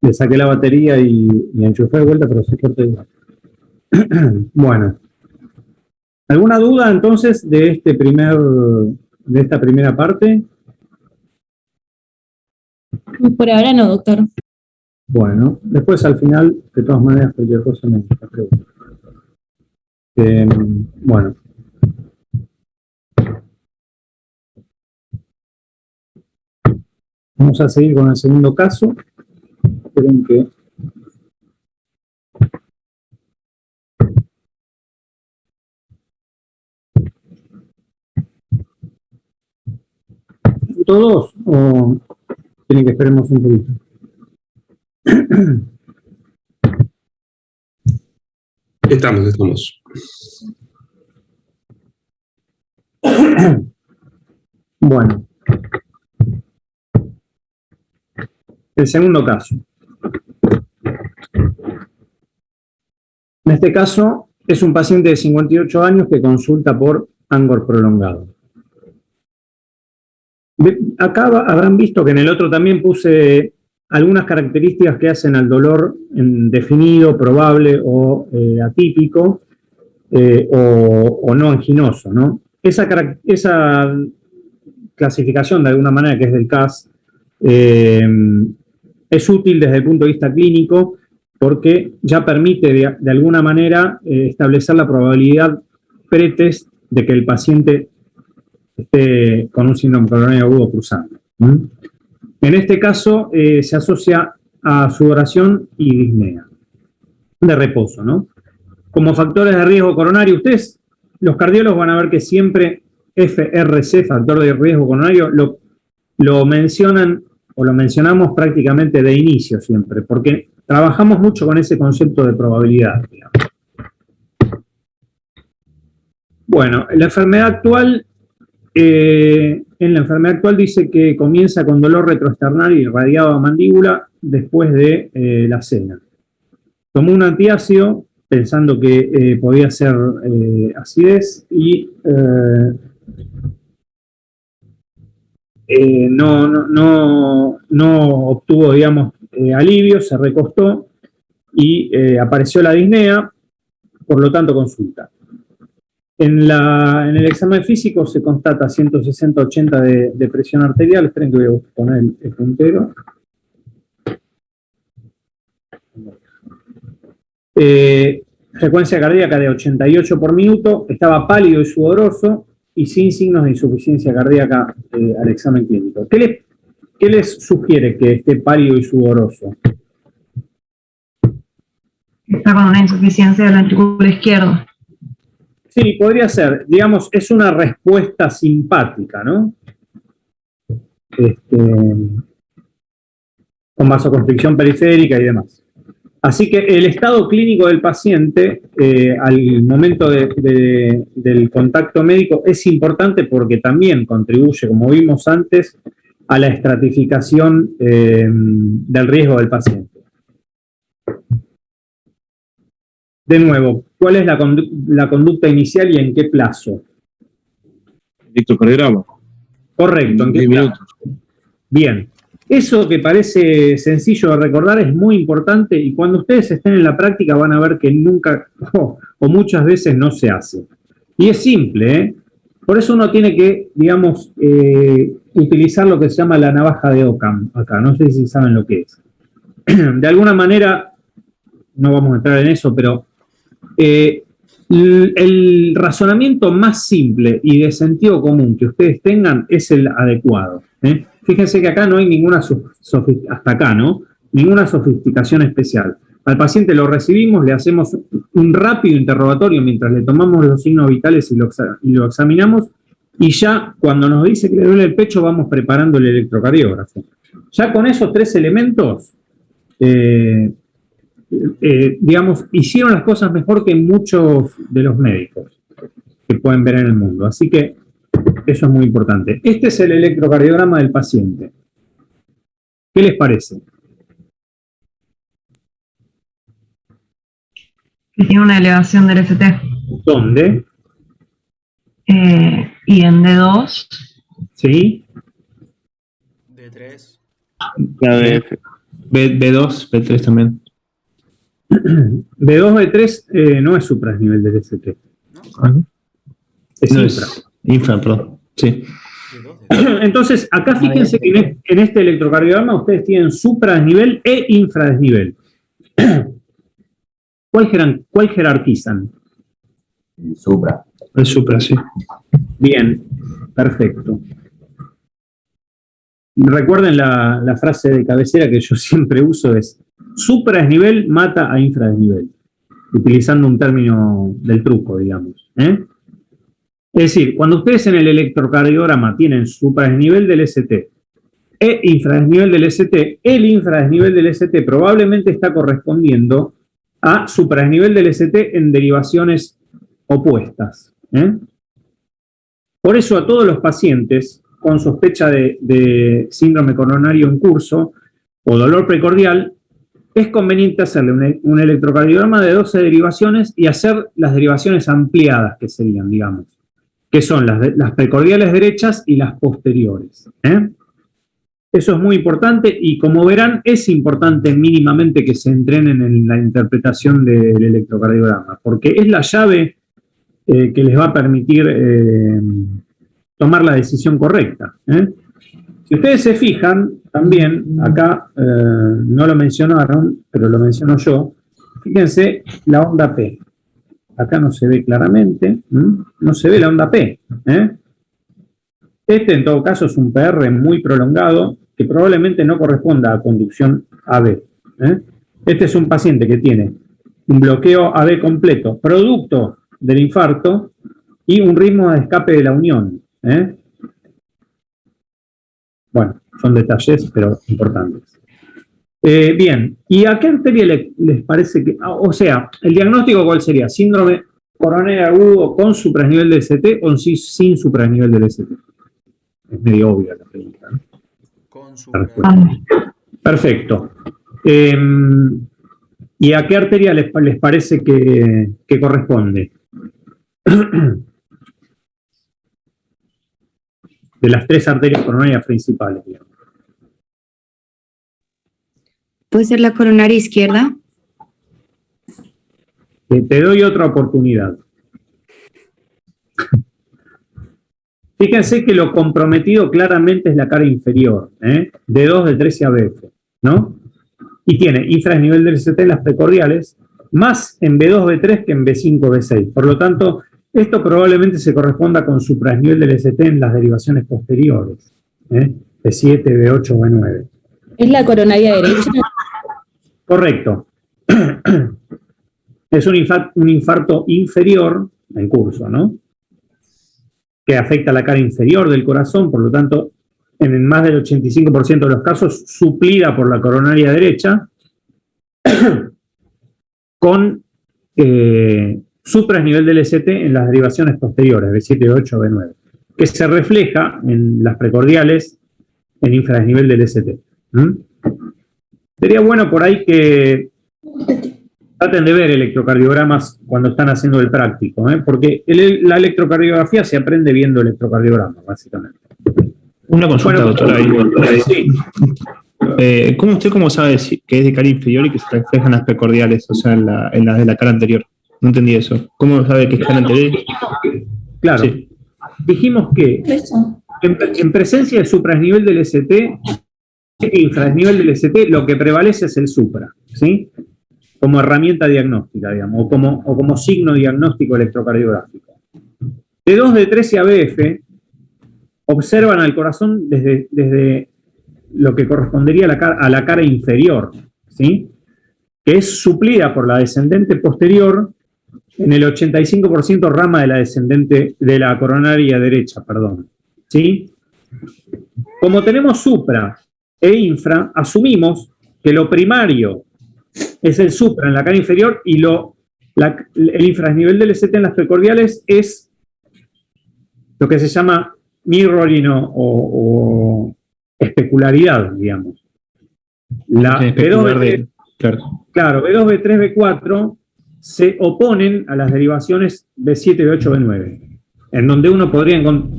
Le saqué la batería y enchufé de vuelta, pero se corta igual. Bueno. ¿Alguna duda entonces de esta primera parte? Por ahora no, doctor. Bueno, después al final, de todas maneras, cualquier cosa me pregunta. Bueno. Vamos a seguir con el segundo caso. Esperen que... ¿Todos o tienen que esperemos un poquito? Estamos. Bueno. El segundo caso. En este caso, es un paciente de 58 años que consulta por angor prolongado. Acá habrán visto que en el otro también puse algunas características que hacen al dolor definido, probable o atípico o no anginoso, ¿no? Esa clasificación, de alguna manera, que es del CAS, es útil desde el punto de vista clínico porque ya permite de alguna manera establecer la probabilidad pretest de que el paciente esté con un síndrome coronario agudo cruzando. En este caso se asocia a sudoración y disnea de reposo, ¿no? Como factores de riesgo coronario, ustedes, los cardiólogos, van a ver que siempre FRC, factor de riesgo coronario, lo mencionan o lo mencionamos prácticamente de inicio siempre, porque trabajamos mucho con ese concepto de probabilidad, digamos. Bueno, en la enfermedad actual dice que comienza con dolor retroesternal y irradiado a mandíbula después de la cena. Tomó un antiácido pensando que podía ser acidez y no obtuvo, digamos, alivio, se recostó y apareció la disnea, por lo tanto consulta. En el examen físico se constata 160-80 de presión arterial. Esperen que voy a poner el puntero. Frecuencia cardíaca de 88 por minuto. Estaba pálido y sudoroso y sin signos de insuficiencia cardíaca al examen clínico. ¿Qué les sugiere que esté pálido y sudoroso? Está con una insuficiencia del ventrículo izquierdo. Sí, podría ser. Digamos, es una respuesta simpática, ¿no? Con vasoconstricción periférica y demás. Así que el estado clínico del paciente al momento del contacto médico es importante porque también contribuye, como vimos antes, a la estratificación del riesgo del paciente. De nuevo, ¿cuál es la conducta inicial y en qué plazo? Electrocardiograma. Correcto, ¿en qué plazo? Bien. Eso que parece sencillo de recordar es muy importante y cuando ustedes estén en la práctica van a ver que nunca o muchas veces no se hace. Y es simple, ¿eh? Por eso uno tiene que, digamos, utilizar lo que se llama la navaja de Occam acá. No sé si saben lo que es. De alguna manera, no vamos a entrar en eso, pero el razonamiento más simple y de sentido común que ustedes tengan es el adecuado, ¿eh? Fíjense que acá no hay ninguna ninguna sofisticación especial. Al paciente lo recibimos, le hacemos un rápido interrogatorio mientras le tomamos los signos vitales y lo examinamos, y ya cuando nos dice que le duele el pecho vamos preparando el electrocardiógrafo. Ya con esos tres elementos, digamos, hicieron las cosas mejor que muchos de los médicos que pueden ver en el mundo. Así que eso es muy importante. Este es el electrocardiograma del paciente. ¿Qué les parece? Que tiene una elevación del FT. ¿Dónde? Y en D2. ¿Sí? D3. La de B2, B3 también. B2, B3 no es supranivel del ST. Es No, infra. es infra, perdón. Sí. Entonces, acá fíjense que en este electrocardiograma ustedes tienen supradesnivel e infradesnivel. ¿Cuál jerarquizan? El supra. El supra, sí. Bien, perfecto. Recuerden la frase de cabecera que yo siempre uso es: supradesnivel mata a infradesnivel, utilizando un término del truco, digamos. Es decir, cuando ustedes en el electrocardiograma tienen supradesnivel del ST e infradesnivel del ST, el infradesnivel del ST probablemente está correspondiendo a supradesnivel del ST en derivaciones opuestas. Por eso a todos los pacientes con sospecha de síndrome coronario en curso o dolor precordial, es conveniente hacerle un electrocardiograma de 12 derivaciones y hacer las derivaciones ampliadas, que serían, digamos, que son las precordiales derechas y las posteriores. Eso es muy importante y, como verán, es importante mínimamente que se entrenen en la interpretación del electrocardiograma, porque es la llave que les va a permitir tomar la decisión correcta. Si ustedes se fijan, también, acá no lo mencionaron, pero lo menciono yo, fíjense la onda P. Acá no se ve claramente, no se ve la onda P. Este, en todo caso, es un PR muy prolongado que probablemente no corresponda a conducción AB. Este es un paciente que tiene un bloqueo AB completo, producto del infarto, y un ritmo de escape de la unión. Bueno, son detalles, pero importantes. Bien, ¿y a qué arteria les parece que...? O sea, ¿el diagnóstico cuál sería? ¿Síndrome coronario agudo con supradesnivel del ST o sin supradesnivel del ST? Es medio obvia la pregunta, ¿no? Con supradesnivel. Perfecto. ¿Y a qué arteria les parece que corresponde? De las 3 arterias coronarias principales, digamos. ¿Puede ser la coronaria izquierda? Te doy otra oportunidad. Fíjense que lo comprometido claramente es la cara inferior, D2, D3 y ABF, ¿no? Y tiene infradesnivel del ST en las precordiales, más en B2, B3 que en B5, B6. Por lo tanto, esto probablemente se corresponda con supradesnivel del ST en las derivaciones posteriores, B7, B8, B9. ¿Es la coronaria derecha? Correcto. Es un infarto inferior en curso, ¿no? Que afecta a la cara inferior del corazón, por lo tanto, en más del 85% de los casos, suplida por la coronaria derecha, con supradesnivel del ST en las derivaciones posteriores, B7, B8, B9, que se refleja en las precordiales en infradesnivel del ST. Sería bueno por ahí que traten de ver electrocardiogramas cuando están haciendo el práctico, porque la electrocardiografía se aprende viendo electrocardiograma, básicamente. Una consulta, Bueno, doctora. sí. ¿Cómo sabe que es de cara inferior y que se reflejan las precordiales, o sea, en las de la cara anterior? No entendí eso. ¿Cómo sabe que es cara anterior? Claro. Sí. Dijimos que en presencia de supradesnivel del ST e infradesnivel del ST, lo que prevalece es el supra, ¿sí? Como herramienta diagnóstica, digamos, o como signo diagnóstico electrocardiográfico. D2, D3 y ABF observan al corazón desde lo que correspondería a la cara inferior, ¿sí? Que es suplida por la descendente posterior en el 85% rama de la descendente de la coronaria derecha, perdón, ¿sí? Como tenemos supra e infra, asumimos que lo primario es el supra en la cara inferior y el infradesnivel del ST en las precordiales es lo que se llama mirroring o especularidad, digamos. La B2, B3, claro, B2, B3, B4 se oponen a las derivaciones B7, B8, B9, en donde uno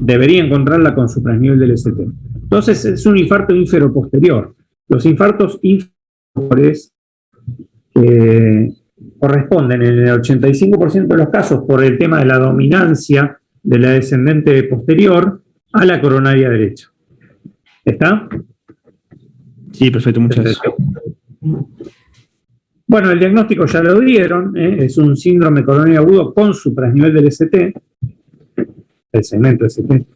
debería encontrarla con supradesnivel del ST. Entonces es un infarto ínfero posterior. Los infartos corresponden en el 85% de los casos por el tema de la dominancia de la descendente posterior a la coronaria derecha. ¿Está? Sí, perfecto, muchas gracias. Bueno, el diagnóstico ya lo dieron, es un síndrome coronario agudo con suprasnivel del ST, el segmento ST.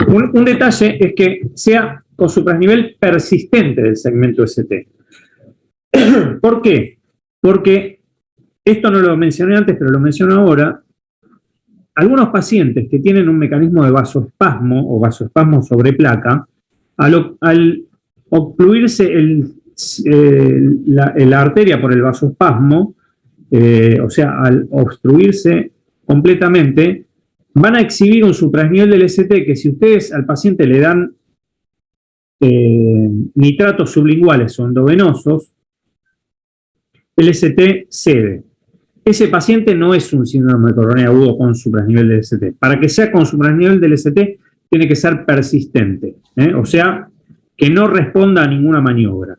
Un detalle es que sea con suprasnivel persistente del segmento ST. ¿Por qué? Porque, esto no lo mencioné antes, pero lo menciono ahora, algunos pacientes que tienen un mecanismo de vasoespasmo o vasoespasmo sobre placa, al obstruirse la arteria por el vasoespasmo, o sea, al obstruirse completamente, van a exhibir un suprasnivel del ST que si ustedes al paciente le dan nitratos sublinguales o endovenosos, el ST cede. Ese paciente no es un síndrome coronario agudo con suprasnivel del ST. Para que sea con suprasnivel del ST, tiene que ser persistente, o sea, que no responda a ninguna maniobra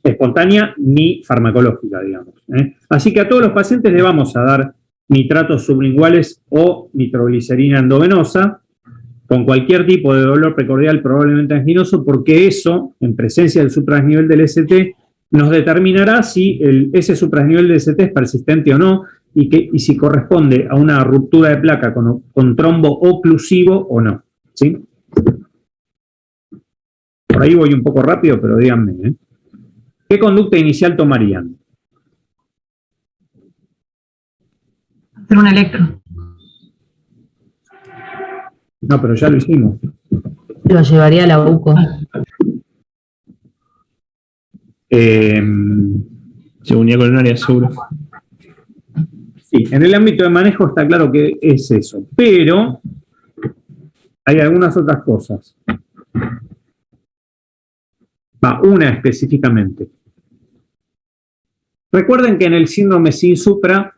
espontánea ni farmacológica, digamos. Así que a todos los pacientes le vamos a dar nitratos sublinguales o nitroglicerina endovenosa con cualquier tipo de dolor precordial probablemente anginoso, porque eso, en presencia del suprasnivel del ST, nos determinará si ese suprasnivel del ST es persistente o no y si corresponde a una ruptura de placa con trombo oclusivo o no. ¿Sí? Por ahí voy un poco rápido, pero díganme. ¿Qué conducta inicial tomarían? Hacer un electro. No, pero ya lo hicimos. Lo llevaría a la UCO. Seguridad coronaria, seguro. Sí, en el ámbito de manejo está claro que es eso, pero hay algunas otras cosas. Una específicamente. Recuerden que en el síndrome sin supra,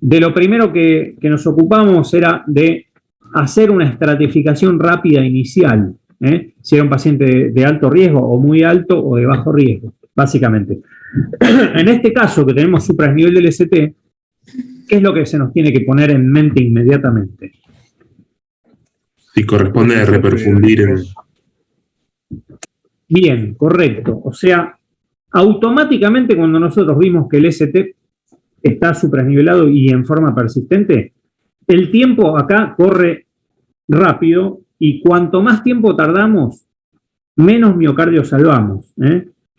de lo primero que nos ocupamos era de hacer una estratificación rápida inicial, si era un paciente de alto riesgo o muy alto o de bajo riesgo, básicamente. En este caso que tenemos suprasnivel del ST, ¿qué es lo que se nos tiene que poner en mente inmediatamente? Si corresponde reperfundir en... Bien, correcto. O sea, automáticamente cuando nosotros vimos que el ST está suprasnivelado y en forma persistente, el tiempo acá corre rápido y cuanto más tiempo tardamos, menos miocardio salvamos.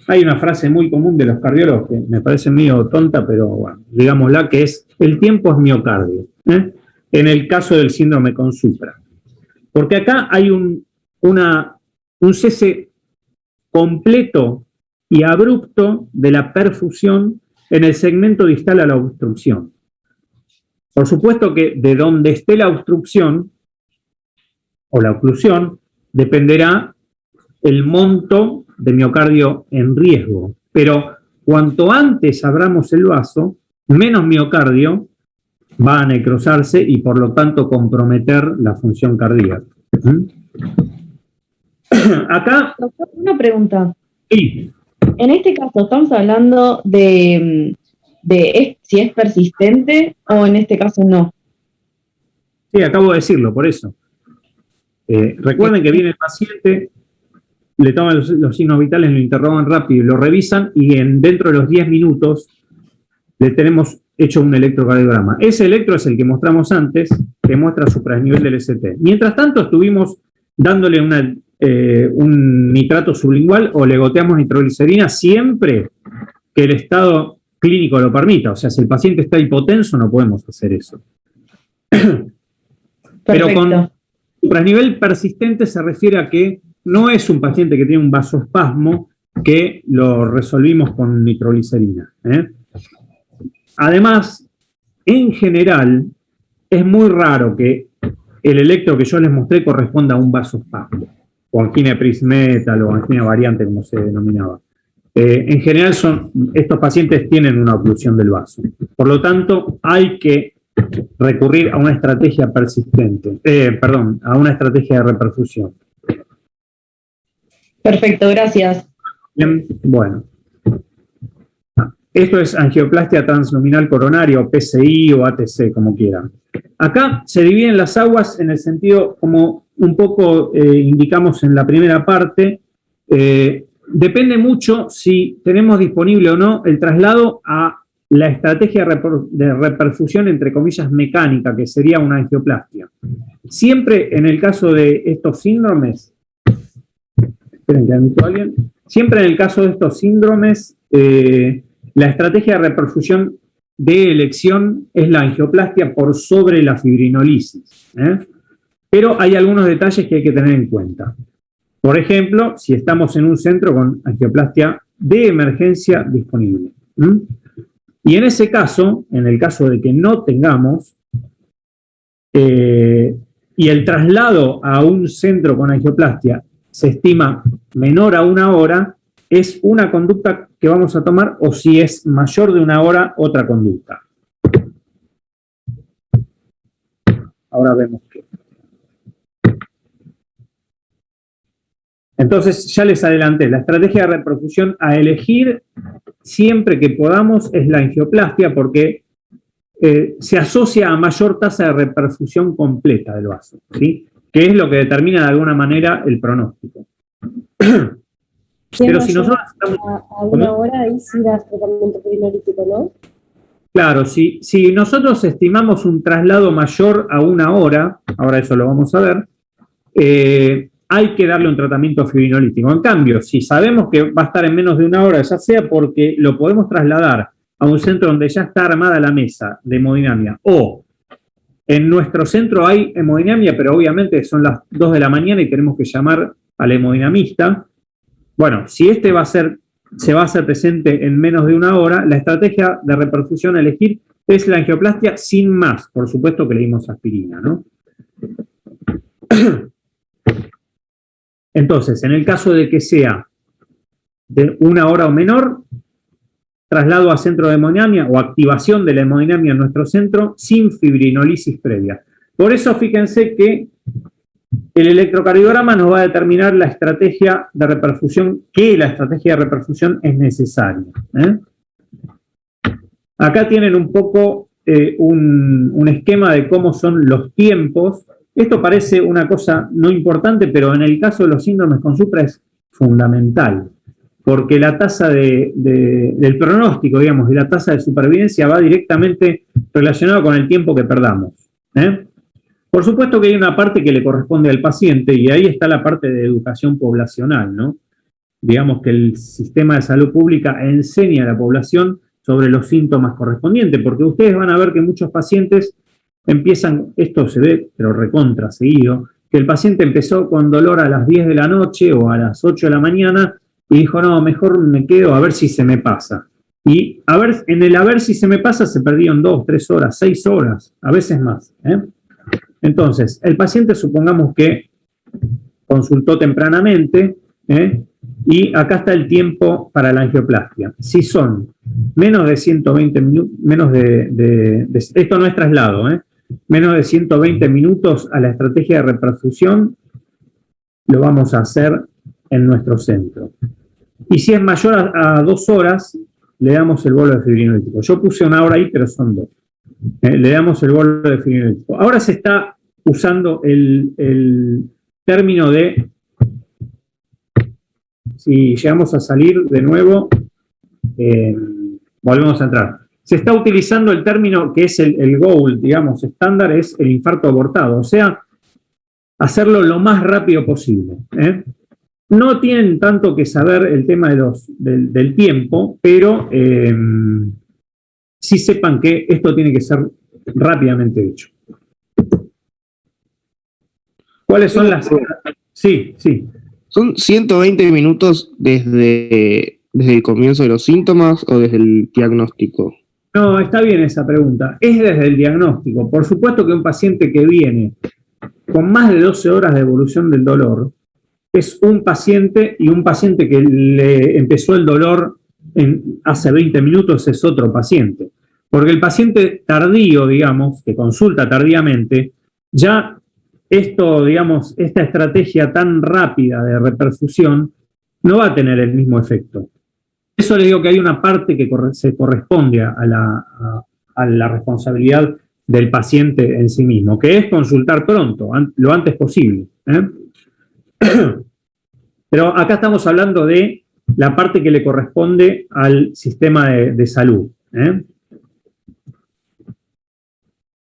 Hay una frase muy común de los cardiólogos que me parece medio tonta, pero bueno, digámosla, que es: el tiempo es miocardio, en el caso del síndrome con supra. Porque acá hay un cese completo y abrupto de la perfusión en el segmento distal a la obstrucción. Por supuesto que de donde esté la obstrucción o la oclusión dependerá el monto de miocardio en riesgo, pero cuanto antes abramos el vaso, menos miocardio va a necrosarse y por lo tanto comprometer la función cardíaca. Acá... Doctor, una pregunta. Sí. En este caso, ¿estamos hablando de si es persistente o en este caso no? Sí, acabo de decirlo, por eso. Recuerden que viene el paciente, le toman los signos vitales, lo interrogan rápido, lo revisan y dentro de los 10 minutos le tenemos hecho un electrocardiograma. Ese electro es el que mostramos antes, que muestra suprasnivel del ST. Mientras tanto, estuvimos dándole un nitrato sublingual o le goteamos nitroglicerina siempre que el estado clínico lo permita. O sea, si el paciente está hipotenso, no podemos hacer eso. Pero con suprasnivel persistente se refiere a que no es un paciente que tiene un vasoespasmo que lo resolvimos con nitroglicerina. Además, en general, es muy raro que el electro que yo les mostré corresponda a un vasoespasmo, o angina prismetal o angina variante, como se denominaba. En general, estos pacientes tienen una oclusión del vaso. Por lo tanto, hay que recurrir a una estrategia persistente, a una estrategia de reperfusión. Perfecto, gracias. Bien, bueno. Esto es angioplastia transluminal coronaria, o PCI o ATC, como quieran. Acá se dividen las aguas en el sentido, como un poco indicamos en la primera parte, depende mucho si tenemos disponible o no el traslado a la estrategia de reperfusión, entre comillas, mecánica, que sería una angioplastia. Siempre en el caso de estos síndromes, esperen que admito a alguien, siempre en el caso de estos síndromes, la estrategia de reperfusión de elección es la angioplastia por sobre la fibrinolisis. Pero hay algunos detalles que hay que tener en cuenta. Por ejemplo, si estamos en un centro con angioplastia de emergencia disponible. Y en ese caso, en el caso de que no tengamos, y el traslado a un centro con angioplastia se estima menor a 1 hora, es una conducta que vamos a tomar, o si es mayor de 1 hora, otra conducta. Ahora vemos qué. Entonces, ya les adelanté, la estrategia de reperfusión a elegir siempre que podamos es la angioplastia, porque se asocia a mayor tasa de reperfusión completa del vaso, ¿sí? Que es lo que determina de alguna manera el pronóstico. Pero si nosotros estamos a 1 hora, ahí sí da tratamiento fibrinolítico, ¿no? Claro, si nosotros estimamos un traslado mayor a 1 hora, ahora eso lo vamos a ver, hay que darle un tratamiento fibrinolítico. En cambio, si sabemos que va a estar en menos de 1 hora, ya sea porque lo podemos trasladar a un centro donde ya está armada la mesa de hemodinamia, o en nuestro centro hay hemodinamia, pero obviamente son las 2 de la mañana y tenemos que llamar al hemodinamista. Bueno, si se va a hacer presente en menos de 1 hora, la estrategia de reperfusión a elegir es la angioplastia sin más. Por supuesto que le dimos aspirina, ¿no? Entonces, en el caso de que sea de 1 hora o menor, traslado a centro de hemodinamia o activación de la hemodinamia en nuestro centro sin fibrinolisis previa. Por eso, fíjense que el electrocardiograma nos va a determinar la estrategia de reperfusión, que la estrategia de reperfusión es necesaria. Acá tienen un poco un esquema de cómo son los tiempos. Esto parece una cosa no importante, pero en el caso de los síndromes con supra es fundamental, porque la tasa del pronóstico, digamos, y la tasa de supervivencia va directamente relacionada con el tiempo que perdamos. Por supuesto que hay una parte que le corresponde al paciente, y ahí está la parte de educación poblacional, ¿no? Digamos que el sistema de salud pública enseña a la población sobre los síntomas correspondientes, porque ustedes van a ver que muchos pacientes empiezan, esto se ve, pero recontra seguido, que el paciente empezó con dolor a las 10 de la noche o a las 8 de la mañana y dijo, no, mejor me quedo a ver si se me pasa. Y a ver si se me pasa se perdieron 2, 3 horas, 6 horas, a veces más. Entonces, el paciente supongamos que consultó tempranamente, y acá está el tiempo para la angioplastia. Si son menos de 120 minutos, esto no es traslado, menos de 120 minutos a la estrategia de reperfusión, lo vamos a hacer en nuestro centro. Y si es mayor a 2 horas, le damos el bolo de fibrinolítico. Yo puse 1 hora ahí, pero son 2. Le damos el bolo de fibrinolítico. Ahora se está usando el término de, si llegamos a salir de nuevo, volvemos a entrar. Se está utilizando el término que es el goal, digamos, estándar, es el infarto abortado, o sea, hacerlo lo más rápido posible. No tienen tanto que saber el tema del tiempo, pero sí sepan que esto tiene que ser rápidamente hecho. ¿Cuáles son las...? Sí. ¿Son 120 minutos desde el comienzo de los síntomas o desde el diagnóstico? No, está bien esa pregunta. Es desde el diagnóstico. Por supuesto que un paciente que viene con más de 12 horas de evolución del dolor es un paciente, y un paciente que le empezó el dolor hace 20 minutos es otro paciente. Porque el paciente tardío, digamos, que consulta tardíamente, ya esto, digamos, esta estrategia tan rápida de reperfusión no va a tener el mismo efecto. Eso le digo que hay una parte que se corresponde a la responsabilidad del paciente en sí mismo, que es consultar pronto, lo antes posible. Pero acá estamos hablando de la parte que le corresponde al sistema de salud.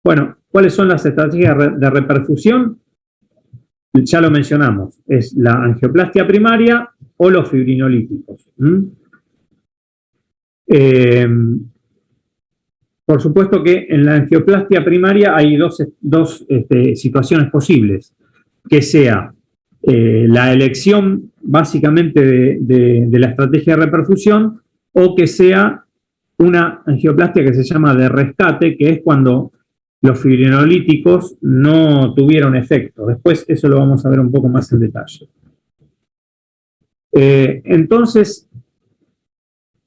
Bueno, ¿cuáles son las estrategias de reperfusión? Ya lo mencionamos, es la angioplastia primaria o los fibrinolíticos. Por supuesto que en la angioplastia primaria hay dos situaciones posibles, que sea la elección básicamente de la estrategia de reperfusión o que sea una angioplastia que se llama de rescate, que es cuando los fibrinolíticos no tuvieron efecto. Después eso lo vamos a ver un poco más en detalle. Entonces,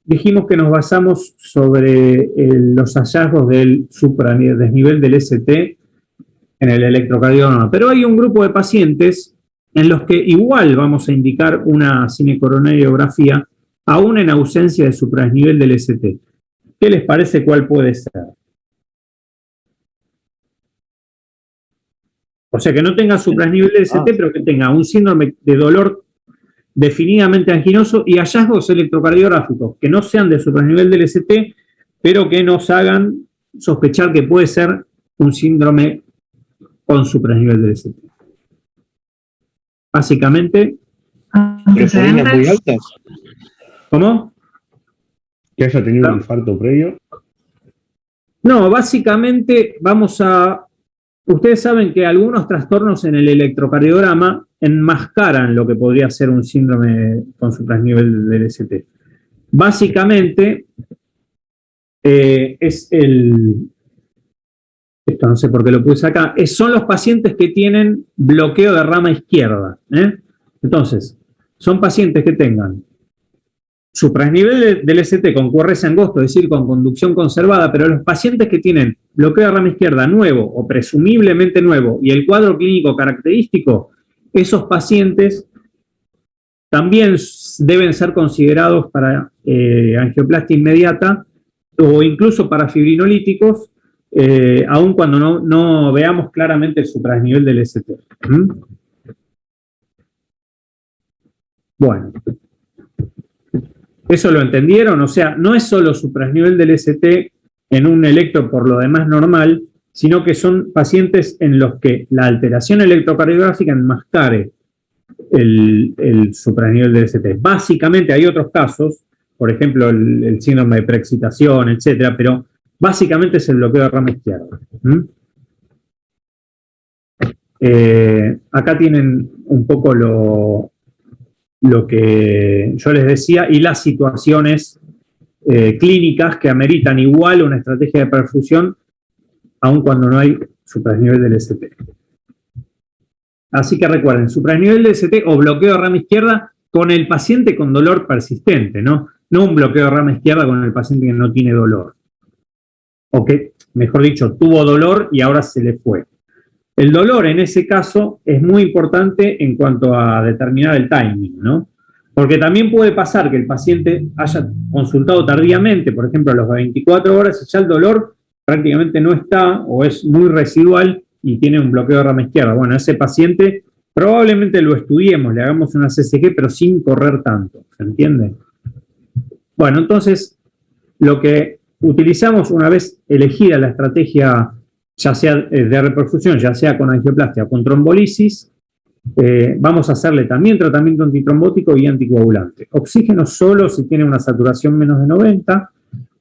dijimos que nos basamos sobre los hallazgos del desnivel del ST en el electrocardiograma, pero hay un grupo de pacientes en los que igual vamos a indicar una cinecoronariografía aún en ausencia de supradesnivel del ST. ¿Qué les parece cuál puede ser? O sea, que no tenga supradesnivel del ST, pero que tenga un síndrome de dolor definidamente anginoso y hallazgos electrocardiográficos que no sean de supradesnivel del ST, pero que nos hagan sospechar que puede ser un síndrome con supradesnivel del ST. Básicamente, ¿Antecedentes muy altas? ¿Cómo? ¿Que haya tenido un infarto previo? No, básicamente ustedes saben que algunos trastornos en el electrocardiograma enmascaran lo que podría ser un síndrome con supradesnivel del ST. Básicamente, esto no sé por qué lo puse acá, son los pacientes que tienen bloqueo de rama izquierda. Entonces, son pacientes que tengan supradesnivel del ST con QRS angosto, es decir, con conducción conservada, pero los pacientes que tienen bloqueo de rama izquierda nuevo o presumiblemente nuevo y el cuadro clínico característico, esos pacientes también deben ser considerados para angioplastia inmediata o incluso para fibrinolíticos, aun cuando no veamos claramente el supradesnivel del ST. Bueno. ¿Eso lo entendieron? O sea, no es solo supradesnivel del ST en un electro por lo demás normal, sino que son pacientes en los que la alteración electrocardiográfica enmascare el supradesnivel del ST. Básicamente hay otros casos, por ejemplo el síndrome de preexcitación, etcétera, pero básicamente es el bloqueo de rama izquierda. Acá tienen un poco lo que yo les decía y las situaciones clínicas que ameritan igual una estrategia de perfusión aun cuando no hay supradesnivel del ST. Así que recuerden, supradesnivel del ST o bloqueo de rama izquierda con el paciente con dolor persistente, ¿no? No un bloqueo de rama izquierda con el paciente que no tiene dolor. O que, mejor dicho, tuvo dolor y ahora se le fue. El dolor en ese caso es muy importante en cuanto a determinar el timing, ¿no? Porque también puede pasar que el paciente haya consultado tardíamente, por ejemplo, a las 24 horas, y ya el dolor prácticamente no está o es muy residual y tiene un bloqueo de rama izquierda. Bueno, ese paciente probablemente lo estudiemos, le hagamos una CCG, pero sin correr tanto, ¿se entiende? Bueno, entonces, lo que utilizamos una vez elegida la estrategia ya sea de reperfusión, ya sea con angioplastia o con trombolisis, vamos a hacerle también tratamiento antitrombótico y anticoagulante. Oxígeno solo si tiene una saturación menos de 90.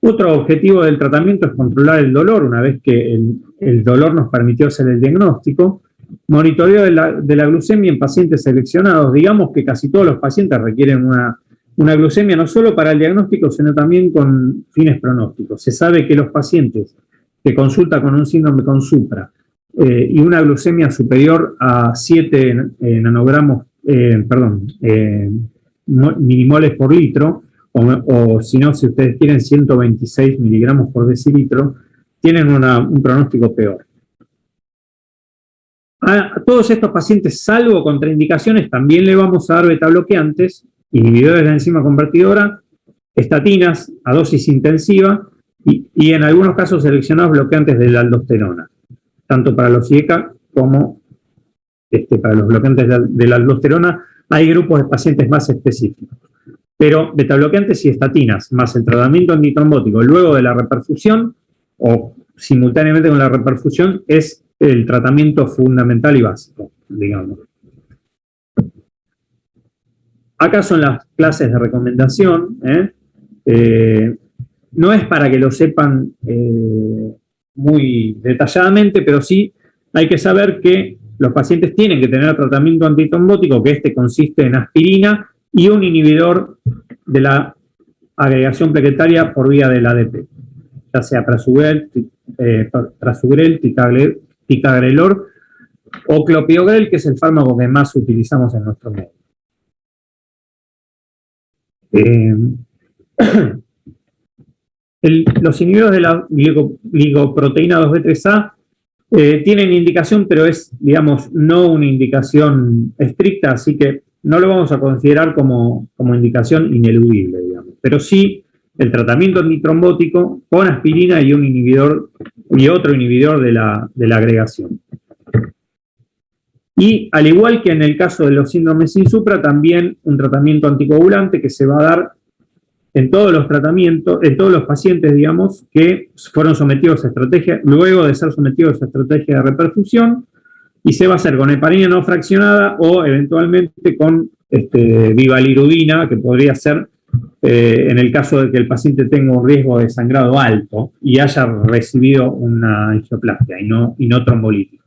Otro objetivo del tratamiento es controlar el dolor, una vez que el dolor nos permitió hacer el diagnóstico. Monitoreo de la glucemia en pacientes seleccionados. Digamos que casi todos los pacientes requieren una glucemia no solo para el diagnóstico, sino también con fines pronósticos. Se sabe que los pacientes que consulta con un síndrome con supra y una glucemia superior a 7 milimoles por litro, o si no, si ustedes quieren, 126 miligramos por decilitro, tienen un pronóstico peor. A todos estos pacientes, salvo contraindicaciones, también le vamos a dar betabloqueantes, inhibidores de la enzima convertidora, estatinas a dosis intensiva y en algunos casos seleccionados bloqueantes de la aldosterona, tanto para los IECA como para los bloqueantes de la aldosterona. Hay grupos de pacientes más específicos. Pero betabloqueantes y estatinas, más el tratamiento antitrombótico luego de la reperfusión o simultáneamente con la reperfusión, es el tratamiento fundamental y básico, digamos. Acá son las clases de recomendación. No es para que lo sepan muy detalladamente, pero sí hay que saber que los pacientes tienen que tener tratamiento antitrombótico, que consiste en aspirina y un inhibidor de la agregación plaquetaria por vía del ADP, ya sea prasugrel, ticagrelor o clopidogrel, que es el fármaco que más utilizamos en nuestro medio. Los inhibidores de la glicoproteína 2B3A tienen indicación, pero es, digamos, no una indicación estricta, así que no lo vamos a considerar como indicación ineludible, digamos. Pero sí el tratamiento antitrombótico con aspirina y un inhibidor y otro inhibidor de la agregación. Y al igual que en el caso de los síndromes sin supra, también un tratamiento anticoagulante que se va a dar en todos los tratamientos, en todos los pacientes, digamos, que fueron sometidos a estrategia, luego de ser sometidos a estrategia de reperfusión, y se va a hacer con heparina no fraccionada o eventualmente con vivalirudina, que podría ser en el caso de que el paciente tenga un riesgo de sangrado alto y haya recibido una angioplastia y no trombolítica.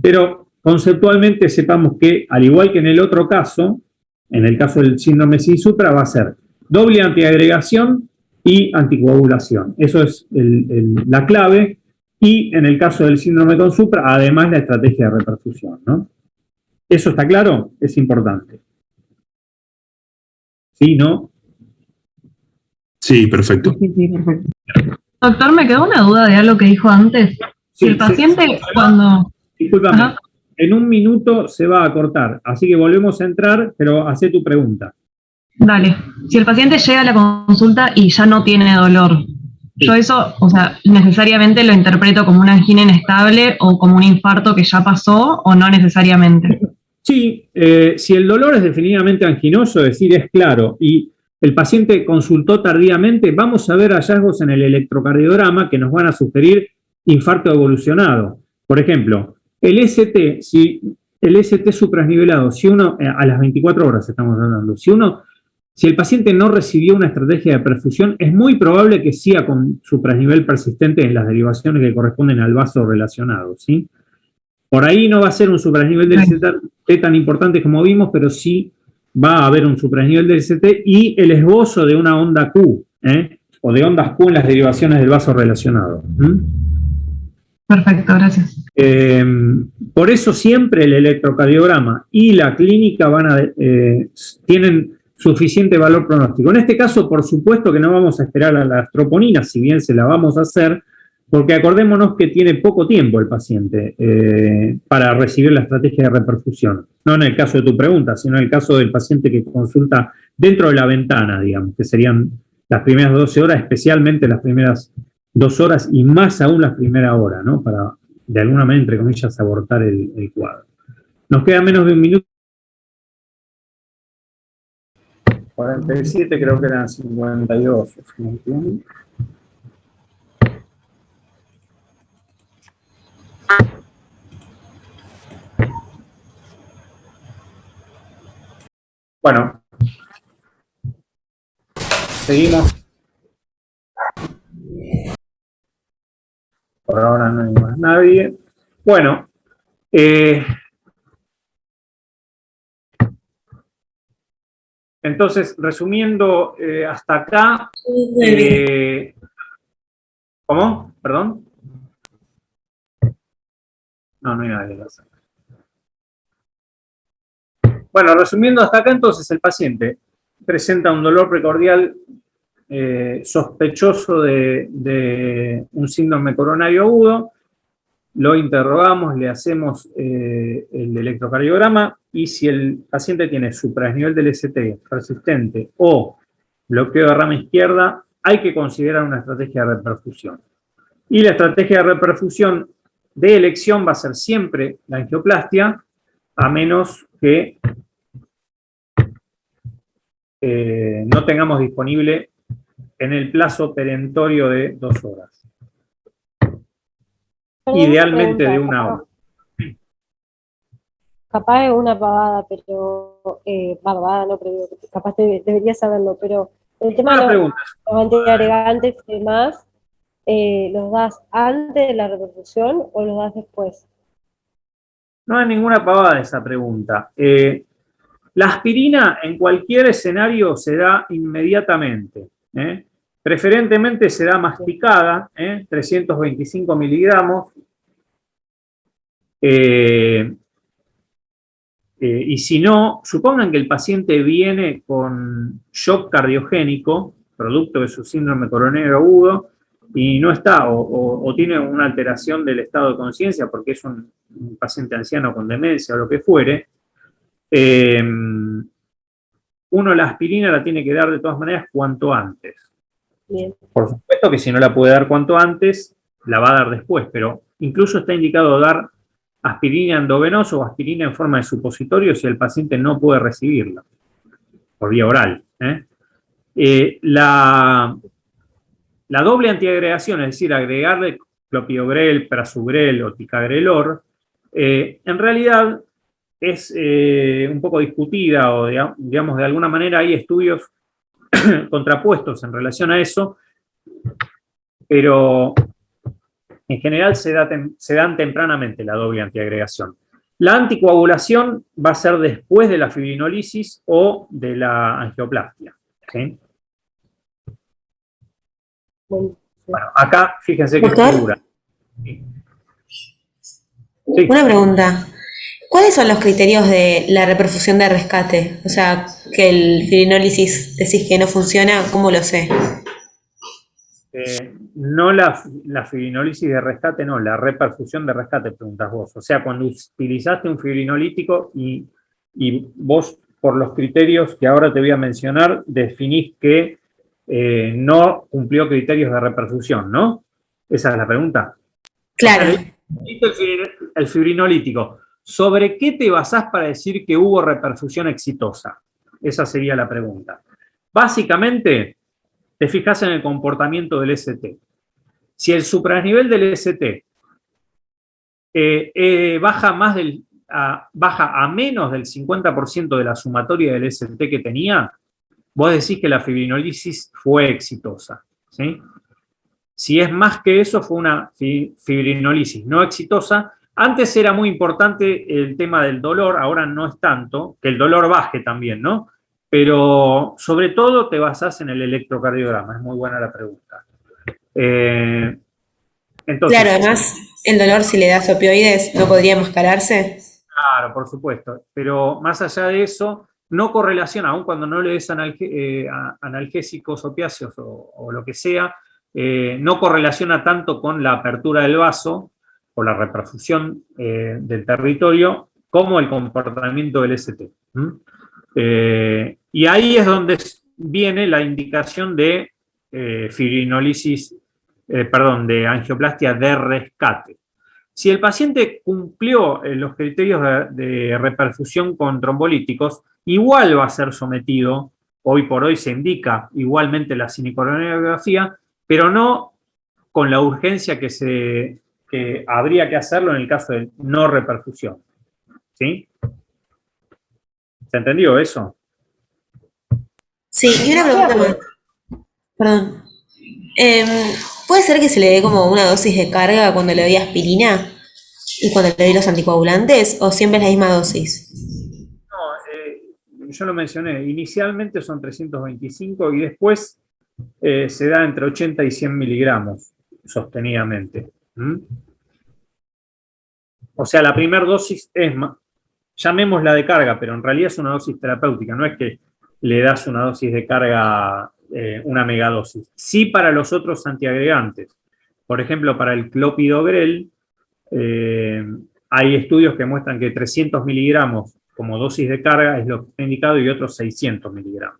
Pero conceptualmente sepamos que, al igual que en el otro caso, en el caso del síndrome sin supra, va a ser doble antiagregación y anticoagulación. Eso es la clave. Y en el caso del síndrome con supra, además la estrategia de reperfusión, ¿no? ¿Eso está claro? Es importante. ¿Sí, no? Sí, perfecto. Doctor, me quedó una duda de algo que dijo antes. Si el paciente cuando... Discúlpame, en un minuto se va a cortar, así que volvemos a entrar, pero hacé tu pregunta. Dale. Si el paciente llega a la consulta y ya no tiene dolor, yo eso, o sea, necesariamente lo interpreto como una angina inestable o como un infarto que ya pasó, o no necesariamente. Sí, si el dolor es definitivamente anginoso, es decir, es claro, y el paciente consultó tardíamente, vamos a ver hallazgos en el electrocardiograma que nos van a sugerir infarto evolucionado. Por ejemplo, el ST, si el ST suprasnivelado, si uno, a las 24 horas estamos hablando, si el paciente no recibió una estrategia de perfusión, es muy probable que siga con suprasnivel persistente en las derivaciones que corresponden al vaso relacionado, ¿sí? Por ahí no va a ser un suprasnivel del ST tan importante como vimos, pero sí va a haber un suprasnivel del ST y el esbozo de una onda Q, o de ondas Q en las derivaciones del vaso relacionado. Perfecto, gracias. Por eso siempre el electrocardiograma y la clínica tienen suficiente valor pronóstico. En este caso, por supuesto que no vamos a esperar a la troponina, si bien se la vamos a hacer, porque acordémonos que tiene poco tiempo el paciente para recibir la estrategia de reperfusión. No en el caso de tu pregunta, sino en el caso del paciente que consulta dentro de la ventana, digamos, que serían las primeras 12 horas, especialmente las primeras 2 horas y más aún las primeras horas, ¿no? Para, de alguna manera, entre comillas, abortar el cuadro. Nos queda menos de un minuto. 47, creo que eran 52. Bueno, seguimos. Por ahora no hay más nadie. Bueno, entonces, resumiendo hasta acá, ¿cómo? ¿Perdón? No hay nadie. Bueno, resumiendo hasta acá, entonces el paciente presenta un dolor precordial sospechoso de un síndrome coronario agudo, lo interrogamos, le hacemos el electrocardiograma, y si el paciente tiene supradesnivel del ST persistente o bloqueo de rama izquierda, hay que considerar una estrategia de reperfusión. Y la estrategia de reperfusión de elección va a ser siempre la angioplastia, a menos que no tengamos disponible en el plazo perentorio de 2 horas. Idealmente de 1 hora. Capaz es una pavada, pero pavada no, pero capaz debería saberlo, pero el tema de los antiagregantes y demás, ¿los das antes de la reperfusión o los das después? No hay ninguna pavada esa pregunta. La aspirina en cualquier escenario se da inmediatamente. Preferentemente se da masticada, 325 miligramos. Y si no, supongan que el paciente viene con shock cardiogénico, producto de su síndrome coronario agudo, y no está, o tiene una alteración del estado de conciencia porque es un paciente anciano con demencia o lo que fuere, uno la aspirina la tiene que dar de todas maneras cuanto antes. Bien. Por supuesto que si no la puede dar cuanto antes, la va a dar después, pero incluso está indicado dar aspirina endovenosa o aspirina en forma de supositorio si el paciente no puede recibirla por vía oral. La doble antiagregación, es decir, agregarle clopidogrel, prasugrel o ticagrelor, en realidad es un poco discutida o, digamos, de alguna manera hay estudios contrapuestos en relación a eso, pero en general se dan tempranamente la doble antiagregación. La anticoagulación va a ser después de la fibrinolisis o de la angioplastia. ¿Sí? Bueno, acá fíjense que figura. Sí. Una pregunta. ¿Cuáles son los criterios de la reperfusión de rescate? O sea, que el fibrinólisis decís que no funciona, ¿cómo lo sé? No la fibrinólisis de rescate, no, la reperfusión de rescate, preguntas vos. O sea, cuando utilizaste un fibrinolítico y vos, por los criterios que ahora te voy a mencionar, definís que no cumplió criterios de reperfusión, ¿no? Esa es la pregunta. Claro. O sea, el fibrinolítico. ¿Sobre qué te basás para decir que hubo reperfusión exitosa? Esa sería la pregunta. Básicamente, te fijas en el comportamiento del ST. Si el supradesnivel del ST baja a menos del 50% de la sumatoria del ST que tenía, vos decís que la fibrinolisis fue exitosa. ¿Sí? Si es más que eso, fue una fibrinolisis no exitosa. Antes era muy importante el tema del dolor, ahora no es tanto, que el dolor baje también, ¿no? Pero sobre todo te basás en el electrocardiograma, es muy buena la pregunta. Entonces, claro, además, el dolor si le das opioides no podría mascararse. Claro, por supuesto, pero más allá de eso, no correlaciona, aun cuando no le des analgésicos opiáceos o lo que sea, no correlaciona tanto con la apertura del vaso o la reperfusión del territorio como el comportamiento del ST. Y ahí es donde viene la indicación de fibrinolisis, de angioplastia de rescate. Si el paciente cumplió los criterios de reperfusión con trombolíticos, igual va a ser sometido, hoy por hoy se indica igualmente la cinecoronariografía, pero no con la urgencia que habría que hacerlo en el caso de no reperfusión. ¿Sí? ¿Se entendió eso? Sí, y una pregunta más. Perdón. ¿Puede ser que se le dé como una dosis de carga cuando le doy aspirina y cuando le doy los anticoagulantes, o siempre es la misma dosis? No, yo lo mencioné, inicialmente son 325 y después se da entre 80 y 100 miligramos sostenidamente. O sea, la primera dosis es, llamémosla de carga, pero en realidad es una dosis terapéutica, no es que le das una dosis de carga, una megadosis. Sí para los otros antiagregantes. Por ejemplo, para el clopidogrel, hay estudios que muestran que 300 miligramos como dosis de carga es lo que está indicado y otros 600 miligramos.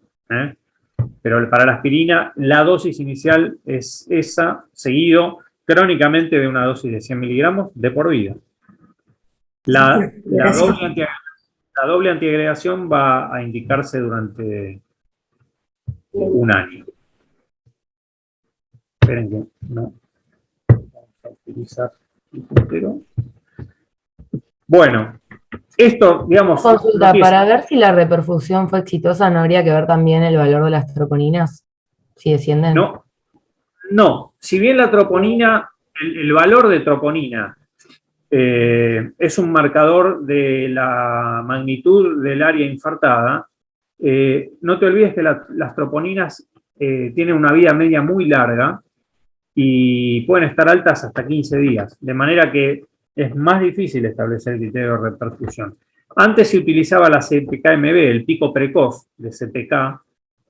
Pero para la aspirina, la dosis inicial es esa, seguido crónicamente de una dosis de 100 miligramos de por vida. La doble antiagregación va a indicarse durante un año. Esperen que no. Vamos a utilizar el puntero. Bueno, esto, digamos... Consulta, para ver si la reperfusión fue exitosa, ¿no habría que ver también el valor de las troponinas? Si descienden. No. Si bien la troponina, el valor de troponina es un marcador de la magnitud del área infartada, no te olvides que las troponinas tienen una vida media muy larga y pueden estar altas hasta 15 días, de manera que es más difícil establecer el criterio de reperfusión. Antes se utilizaba la CPK-MB, el pico precoz de CPK,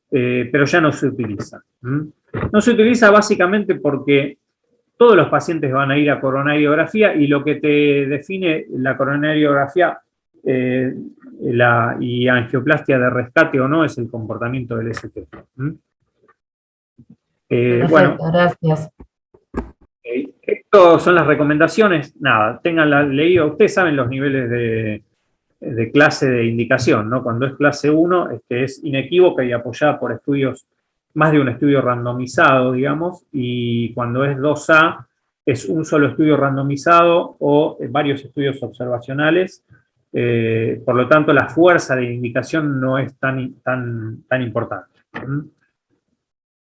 pero ya no se utiliza. No se utiliza básicamente porque todos los pacientes van a ir a coronariografía y lo que te define la coronariografía y angioplastia de rescate o no es el comportamiento del ST. Perfecto, Bueno, gracias. Estas son las recomendaciones. Nada, tenganla leído. Ustedes saben los niveles de clase de indicación, ¿no? Cuando es clase 1, es inequívoca y apoyada por estudios, más de un estudio randomizado, digamos, y cuando es 2A, es un solo estudio randomizado o varios estudios observacionales. Por lo tanto, la fuerza de indicación no es tan importante.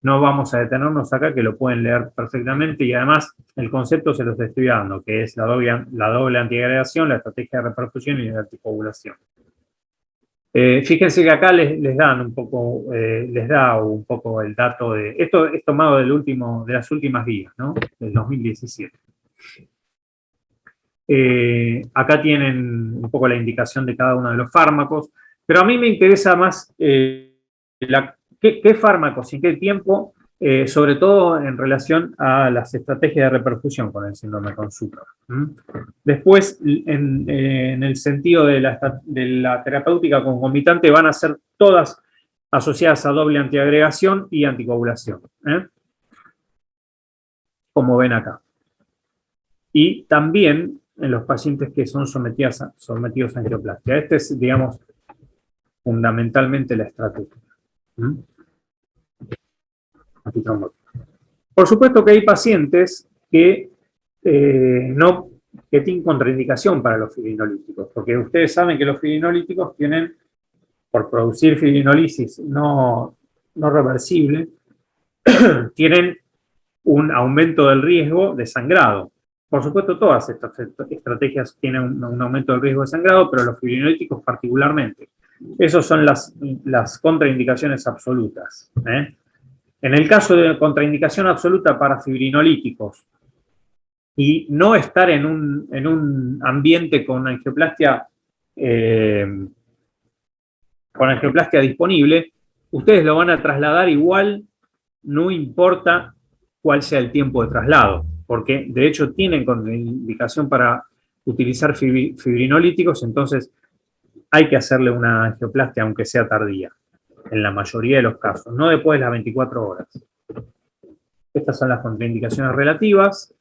No vamos a detenernos acá, que lo pueden leer perfectamente, y además el concepto se los estoy dando, que es la doble antiagregación, la estrategia de reperfusión y la anticoagulación. Fíjense que acá les da un poco el dato de... Esto es tomado de las últimas guías, ¿no? Del 2017. Acá tienen un poco la indicación de cada uno de los fármacos, pero a mí me interesa más qué fármacos y qué tiempo, sobre todo en relación a las estrategias de reperfusión con el síndrome con Sucre. Después, en el sentido de la terapéutica concomitante, van a ser todas asociadas a doble antiagregación y anticoagulación, como ven acá. Y también en los pacientes que son sometidos a angioplastia. Es, digamos, fundamentalmente la estrategia. Por supuesto que hay pacientes que tienen contraindicación para los fibrinolíticos, porque ustedes saben que los fibrinolíticos tienen, por producir fibrinolisis no reversible, tienen un aumento del riesgo de sangrado. Por supuesto, todas estas estrategias tienen un aumento del riesgo de sangrado, pero los fibrinolíticos particularmente. Esas son las contraindicaciones absolutas. En el caso de contraindicación absoluta para fibrinolíticos y no estar en un ambiente con angioplastia disponible, ustedes lo van a trasladar igual, no importa cuál sea el tiempo de traslado, porque de hecho tienen contraindicación para utilizar fibrinolíticos, entonces hay que hacerle una angioplastia aunque sea tardía, en la mayoría de los casos, no después de las 24 horas. Estas son las contraindicaciones relativas.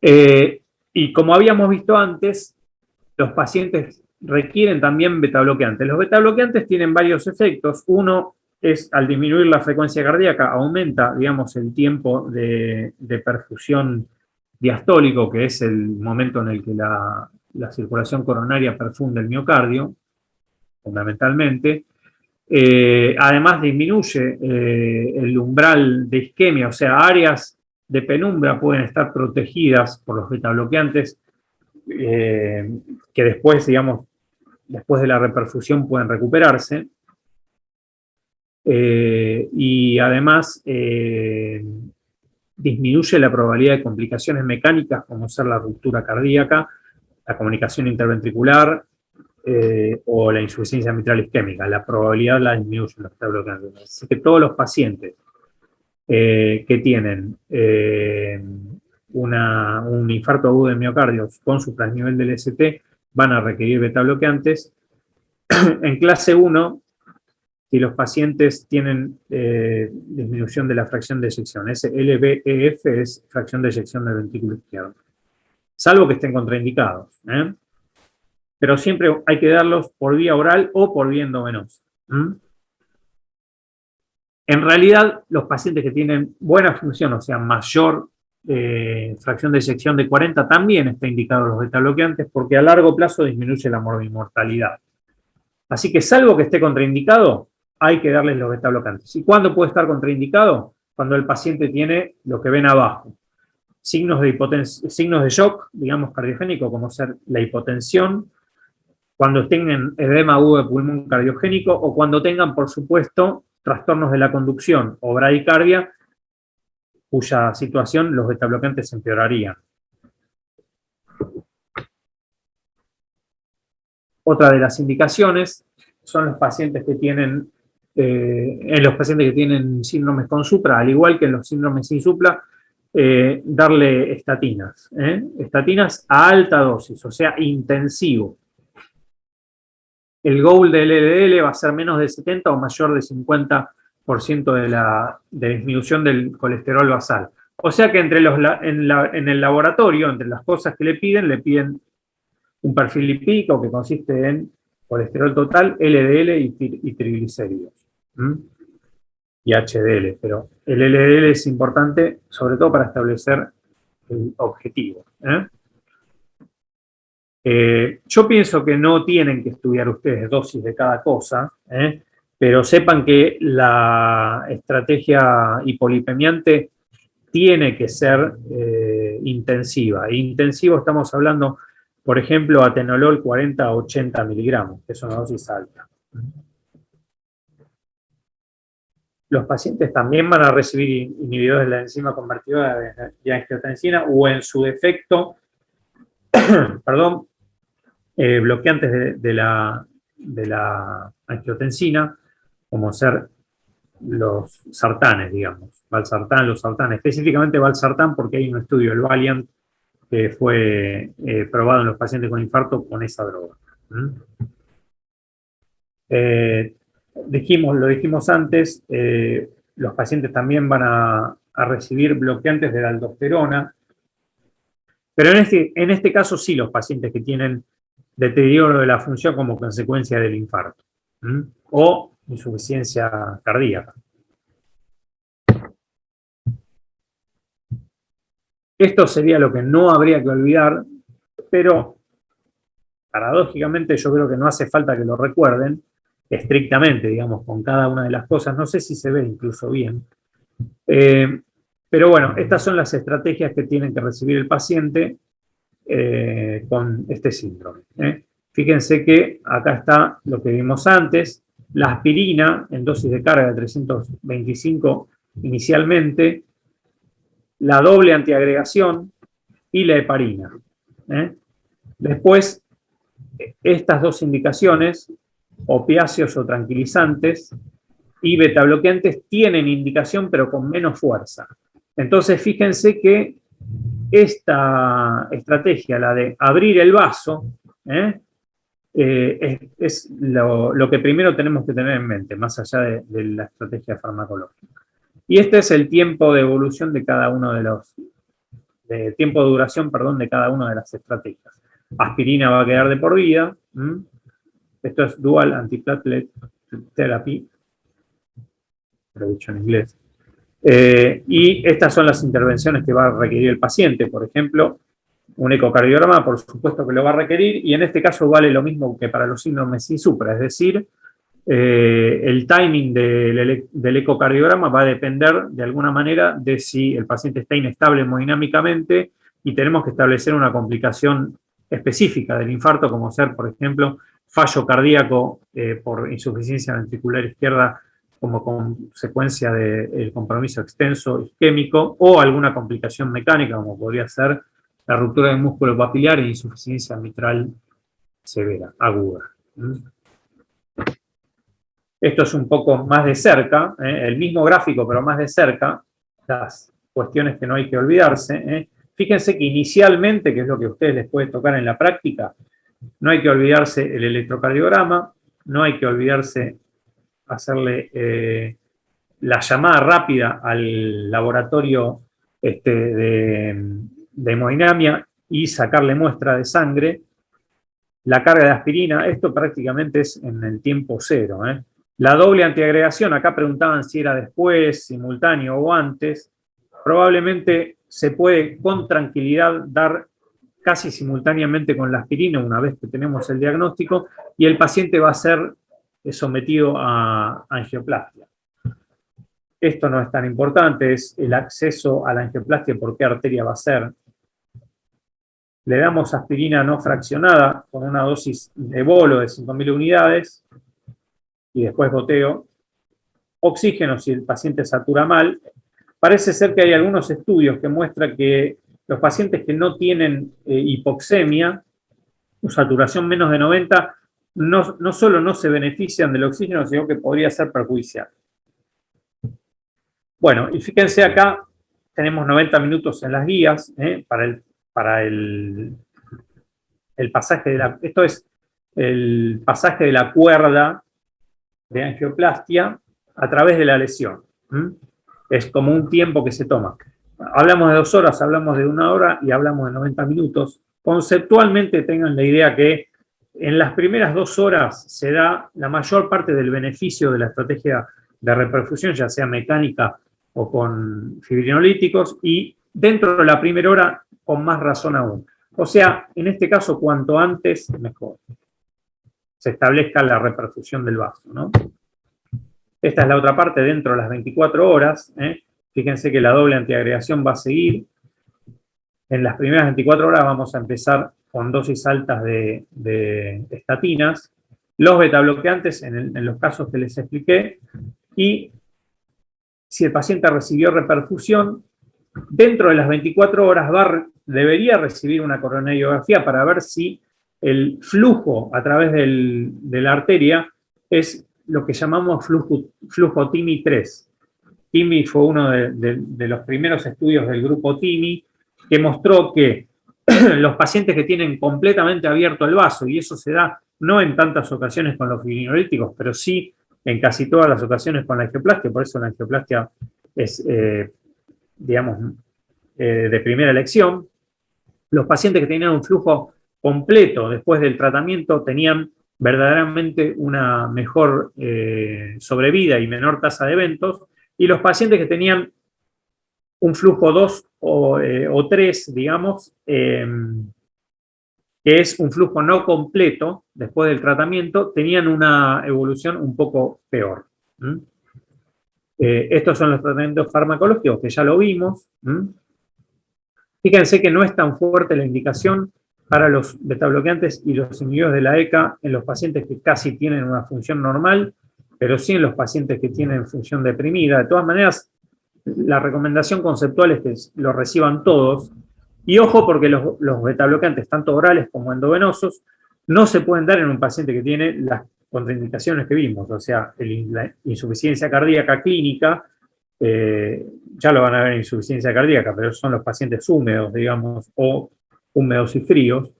Y como habíamos visto antes, los pacientes requieren también betabloqueantes. Los betabloqueantes tienen varios efectos. Uno es, al disminuir la frecuencia cardíaca, aumenta, digamos, el tiempo de perfusión diastólico, que es el momento en el que la circulación coronaria perfunde el miocardio, fundamentalmente. Además disminuye el umbral de isquemia, o sea, áreas de penumbra pueden estar protegidas por los betabloqueantes que después, digamos, después de la reperfusión pueden recuperarse. Y además disminuye la probabilidad de complicaciones mecánicas como ser la ruptura cardíaca, la comunicación interventricular, o la insuficiencia mitral isquémica. La probabilidad la disminuyen los betabloqueantes. Así que todos los pacientes que tienen un infarto agudo de miocardio con supranivel del ST van a requerir beta-bloqueantes. En clase 1, si los pacientes tienen disminución de la fracción de eyección, ese LVEF es fracción de eyección del ventrículo izquierdo, salvo que estén contraindicados, ¿eh? Pero siempre hay que darlos por vía oral o por vía endovenosa. En realidad, los pacientes que tienen buena función, o sea, mayor fracción de eyección de 40, también está indicado los beta-bloqueantes porque a largo plazo disminuye la morbimortalidad. Así que, salvo que esté contraindicado, hay que darles los beta-bloqueantes. ¿Y cuándo puede estar contraindicado? Cuando el paciente tiene lo que ven abajo. Signos de shock, digamos, cardiogénico, como ser la hipotensión, cuando tengan edema agudo de pulmón cardiogénico o cuando tengan, por supuesto, trastornos de la conducción o bradicardia, cuya situación los beta-bloqueantes empeorarían. Otra de las indicaciones son los pacientes que tienen, en los pacientes que tienen síndromes con supra, al igual que en los síndromes sin supra, darle estatinas. Estatinas a alta dosis, o sea, intensivo. El goal del LDL va a ser menos de 70 o mayor de 50% de disminución del colesterol basal. O sea que en el laboratorio, entre las cosas que le piden un perfil lipídico que consiste en colesterol total, LDL y triglicéridos. Y HDL, pero el LDL es importante sobre todo para establecer el objetivo. Yo pienso que no tienen que estudiar ustedes dosis de cada cosa, pero sepan que la estrategia hipolipemiante tiene que ser intensiva. Intensivo estamos hablando, por ejemplo, atenolol 40 a 80 miligramos, que es una dosis alta. Los pacientes también van a recibir inhibidores de la enzima convertidora de angiotensina o en su defecto, perdón, bloqueantes de la angiotensina, como ser los sartanes, digamos, valsartán, los sartanes, específicamente valsartán porque hay un estudio, el Valiant, que fue probado en los pacientes con infarto con esa droga. Lo dijimos antes, los pacientes también van a recibir bloqueantes de la aldosterona, pero en este caso sí los pacientes que tienen deterioro de la función como consecuencia del infarto o insuficiencia cardíaca. Esto sería lo que no habría que olvidar, pero paradójicamente yo creo que no hace falta que lo recuerden estrictamente, digamos, con cada una de las cosas. No sé si se ve incluso bien. Pero bueno, estas son las estrategias que tienen que recibir el paciente con este síndrome. Fíjense que acá está lo que vimos antes, la aspirina en dosis de carga de 325 inicialmente, la doble antiagregación y la heparina. Después, estas dos indicaciones, opiáceos o tranquilizantes y betabloqueantes, tienen indicación pero con menos fuerza. Entonces, fíjense que esta estrategia, la de abrir el vaso, es lo que primero tenemos que tener en mente, más allá de la estrategia farmacológica. Y este es el tiempo de evolución de cada uno de los, tiempo de duración, perdón, de cada una de las estrategias. Aspirina va a quedar de por vida. Esto es Dual Antiplatelet Therapy, lo he dicho en inglés. Y estas son las intervenciones que va a requerir el paciente. Por ejemplo, un ecocardiograma, por supuesto que lo va a requerir, y en este caso vale lo mismo que para los síndromes sin supra, es decir, el timing del ecocardiograma va a depender de alguna manera de si el paciente está inestable hemodinámicamente y tenemos que establecer una complicación específica del infarto, como ser, por ejemplo, fallo cardíaco por insuficiencia ventricular izquierda como consecuencia del compromiso extenso isquémico, o alguna complicación mecánica, como podría ser la ruptura del músculo papilar e insuficiencia mitral severa, aguda. Esto es un poco más de cerca, el mismo gráfico, pero más de cerca, las cuestiones que no hay que olvidarse. Fíjense que inicialmente, que es lo que a ustedes les puede tocar en la práctica, No hay que olvidarse el electrocardiograma, no hay que olvidarse hacerle la llamada rápida al laboratorio de hemodinamia y sacarle muestra de sangre. La carga de aspirina, esto prácticamente es en el tiempo cero. La doble antiagregación, acá preguntaban si era después, simultáneo o antes. Probablemente se puede con tranquilidad dar casi simultáneamente con la aspirina una vez que tenemos el diagnóstico y el paciente va a ser sometido a angioplastia. Esto no es tan importante, es el acceso a la angioplastia, por qué arteria va a ser. Le damos aspirina no fraccionada con una dosis de bolo de 5.000 unidades y después goteo. Oxígeno si el paciente satura mal. Parece ser que hay algunos estudios que muestran que los pacientes que no tienen hipoxemia o saturación menos de 90, no solo no se benefician del oxígeno, sino que podría ser perjudicial. Bueno, y fíjense acá, tenemos 90 minutos en las guías para el pasaje de la... Esto es el pasaje de la cuerda de angioplastia a través de la lesión. Es como un tiempo que se toma. Hablamos de 2 horas, hablamos de 1 hora y hablamos de 90 minutos. Conceptualmente tengan la idea que en las primeras 2 horas se da la mayor parte del beneficio de la estrategia de reperfusión, ya sea mecánica o con fibrinolíticos, y dentro de la primera hora con más razón aún. O sea, en este caso, cuanto antes, mejor. Se establezca la reperfusión del vaso, ¿no? Esta es la otra parte dentro de las 24 horas. Fíjense que la doble antiagregación va a seguir. En las primeras 24 horas vamos a empezar con dosis altas de estatinas, los betabloqueantes en los casos que les expliqué, y si el paciente recibió reperfusión, dentro de las 24 horas debería recibir una coronariografía para ver si el flujo a través de la arteria es lo que llamamos flujo TIMI 3. TIMI fue uno de los primeros estudios del grupo TIMI que mostró que los pacientes que tienen completamente abierto el vaso, y eso se da no en tantas ocasiones con los fibrinolíticos, pero sí en casi todas las ocasiones con la angioplastia, por eso la angioplastia es, digamos, de primera elección. Los pacientes que tenían un flujo completo después del tratamiento tenían verdaderamente una mejor sobrevida y menor tasa de eventos, y los pacientes que tenían un flujo 2 o 3, digamos, que es un flujo no completo después del tratamiento, tenían una evolución un poco peor. Estos son los tratamientos farmacológicos que ya lo vimos. Fíjense que no es tan fuerte la indicación para los betabloqueantes y los inhibidores de la ECA en los pacientes que casi tienen una función normal, pero sí en los pacientes que tienen función deprimida. De todas maneras, la recomendación conceptual es que lo reciban todos. Y ojo, porque los betabloqueantes, tanto orales como endovenosos, no se pueden dar en un paciente que tiene las contraindicaciones que vimos, o sea, la insuficiencia cardíaca clínica, ya lo van a ver en insuficiencia cardíaca, pero son los pacientes húmedos, digamos, o húmedos y fríos,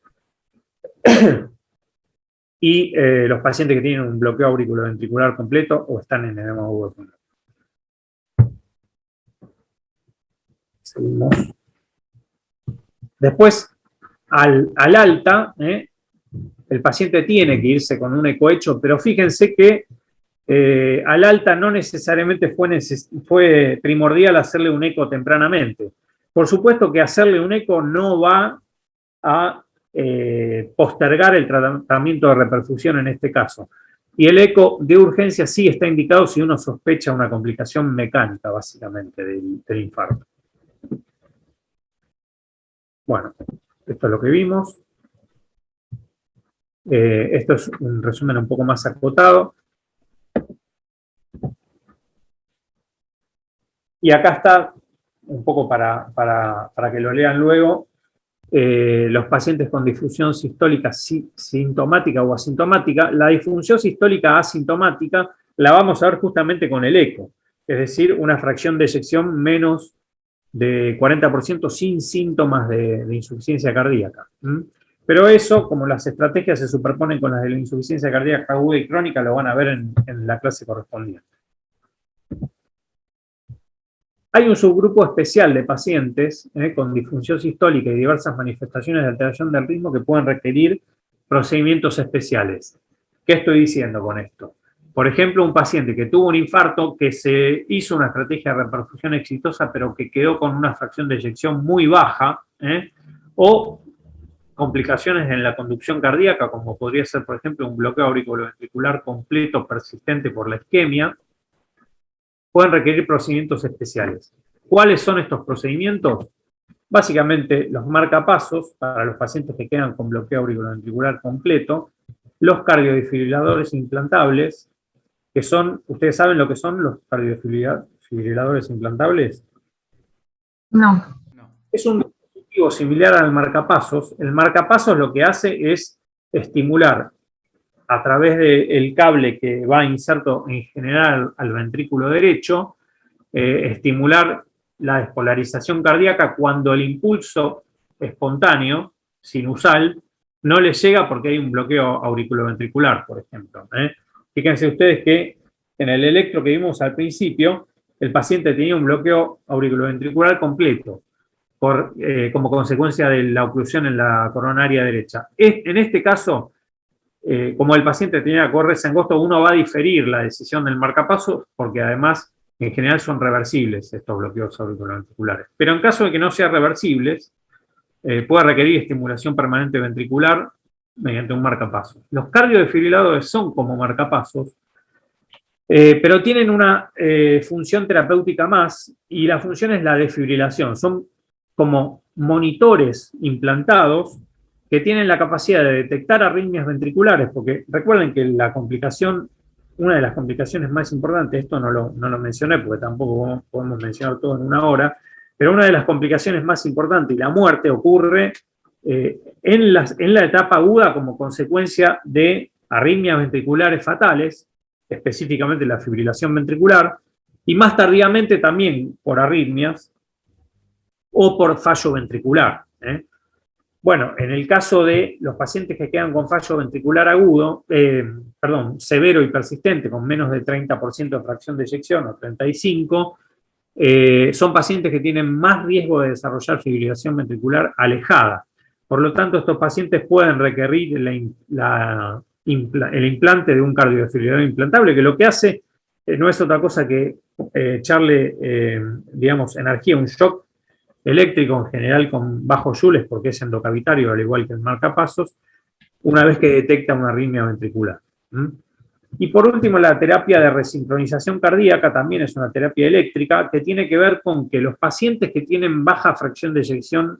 y los pacientes que tienen un bloqueo auriculoventricular completo o están en edema agudo. Seguimos. Después, al alta, el paciente tiene que irse con un ecohecho, pero fíjense que al alta no necesariamente fue primordial hacerle un eco tempranamente. Por supuesto que hacerle un eco no va a postergar el tratamiento de reperfusión en este caso. Y el eco de urgencia sí está indicado si uno sospecha una complicación mecánica, básicamente, del infarto. Bueno, esto es lo que vimos. Esto es un resumen un poco más acotado. Y acá está, un poco para que lo lean luego, los pacientes con disfunción sistólica sintomática o asintomática. La disfunción sistólica asintomática la vamos a ver justamente con el eco, es decir, una fracción de eyección menos de 40% sin síntomas de insuficiencia cardíaca. Pero eso, como las estrategias se superponen con las de la insuficiencia cardíaca aguda y crónica, lo van a ver en la clase correspondiente. Hay un subgrupo especial de pacientes con disfunción sistólica y diversas manifestaciones de alteración del ritmo que pueden requerir procedimientos especiales. ¿Qué estoy diciendo con esto? Por ejemplo, un paciente que tuvo un infarto, que se hizo una estrategia de reperfusión exitosa, pero que quedó con una fracción de eyección muy baja, o complicaciones en la conducción cardíaca, como podría ser, por ejemplo, un bloqueo auriculoventricular completo persistente por la isquemia, pueden requerir procedimientos especiales. ¿Cuáles son estos procedimientos? Básicamente, los marcapasos para los pacientes que quedan con bloqueo auriculoventricular completo, los cardiodefibriladores implantables, que son, ¿ustedes saben lo que son los cardiodefibriladores implantables? No. Es un dispositivo similar al marcapasos. El marcapasos lo que hace es estimular a través del cable que va inserto en general al ventrículo derecho, estimular la despolarización cardíaca cuando el impulso espontáneo, sinusal, no le llega porque hay un bloqueo auriculoventricular, por ejemplo. Fíjense ustedes que en el electro que vimos al principio, el paciente tenía un bloqueo auriculoventricular completo, como consecuencia de la oclusión en la coronaria derecha. En este caso, como el paciente tenía correza angosto, uno va a diferir la decisión del marcapasos porque además en general son reversibles estos bloqueos auriculoventriculares. Pero en caso de que no sean reversibles, puede requerir estimulación permanente ventricular mediante un marcapasos. Los cardiodefibriladores son como marcapasos, pero tienen una función terapéutica más, y la función es la desfibrilación. Son como monitores implantados que tienen la capacidad de detectar arritmias ventriculares, porque recuerden que la complicación, una de las complicaciones más importantes, esto no lo mencioné porque tampoco podemos mencionar todo en una hora, pero una de las complicaciones más importantes y la muerte ocurre en la etapa aguda como consecuencia de arritmias ventriculares fatales, específicamente la fibrilación ventricular, y más tardíamente también por arritmias o por fallo ventricular. Bueno, en el caso de los pacientes que quedan con fallo ventricular agudo, severo y persistente, con menos de 30% de fracción de eyección o 35%, son pacientes que tienen más riesgo de desarrollar fibrilación ventricular alejada. Por lo tanto, estos pacientes pueden requerir el implante de un cardiodefibrilador implantable, que lo que hace no es otra cosa que echarle, digamos, energía, un shock eléctrico, en general con bajos joules, porque es endocavitario, al igual que el marcapasos, una vez que detecta una arritmia ventricular. Y por último, la terapia de resincronización cardíaca también es una terapia eléctrica que tiene que ver con que los pacientes que tienen baja fracción de eyección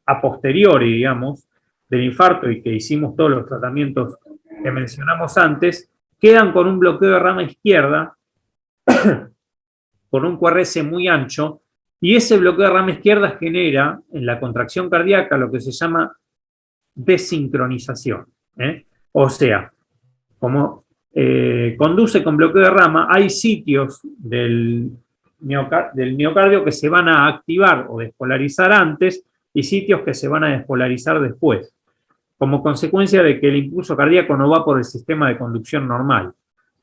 a posteriori, digamos, del infarto, y que hicimos todos los tratamientos que mencionamos antes, quedan con un bloqueo de rama izquierda, con un QRS muy ancho, y ese bloqueo de rama izquierda genera en la contracción cardíaca lo que se llama desincronización. O sea, como conduce con bloqueo de rama, hay sitios del miocardio que se van a activar o despolarizar antes y sitios que se van a despolarizar después, como consecuencia de que el impulso cardíaco no va por el sistema de conducción normal.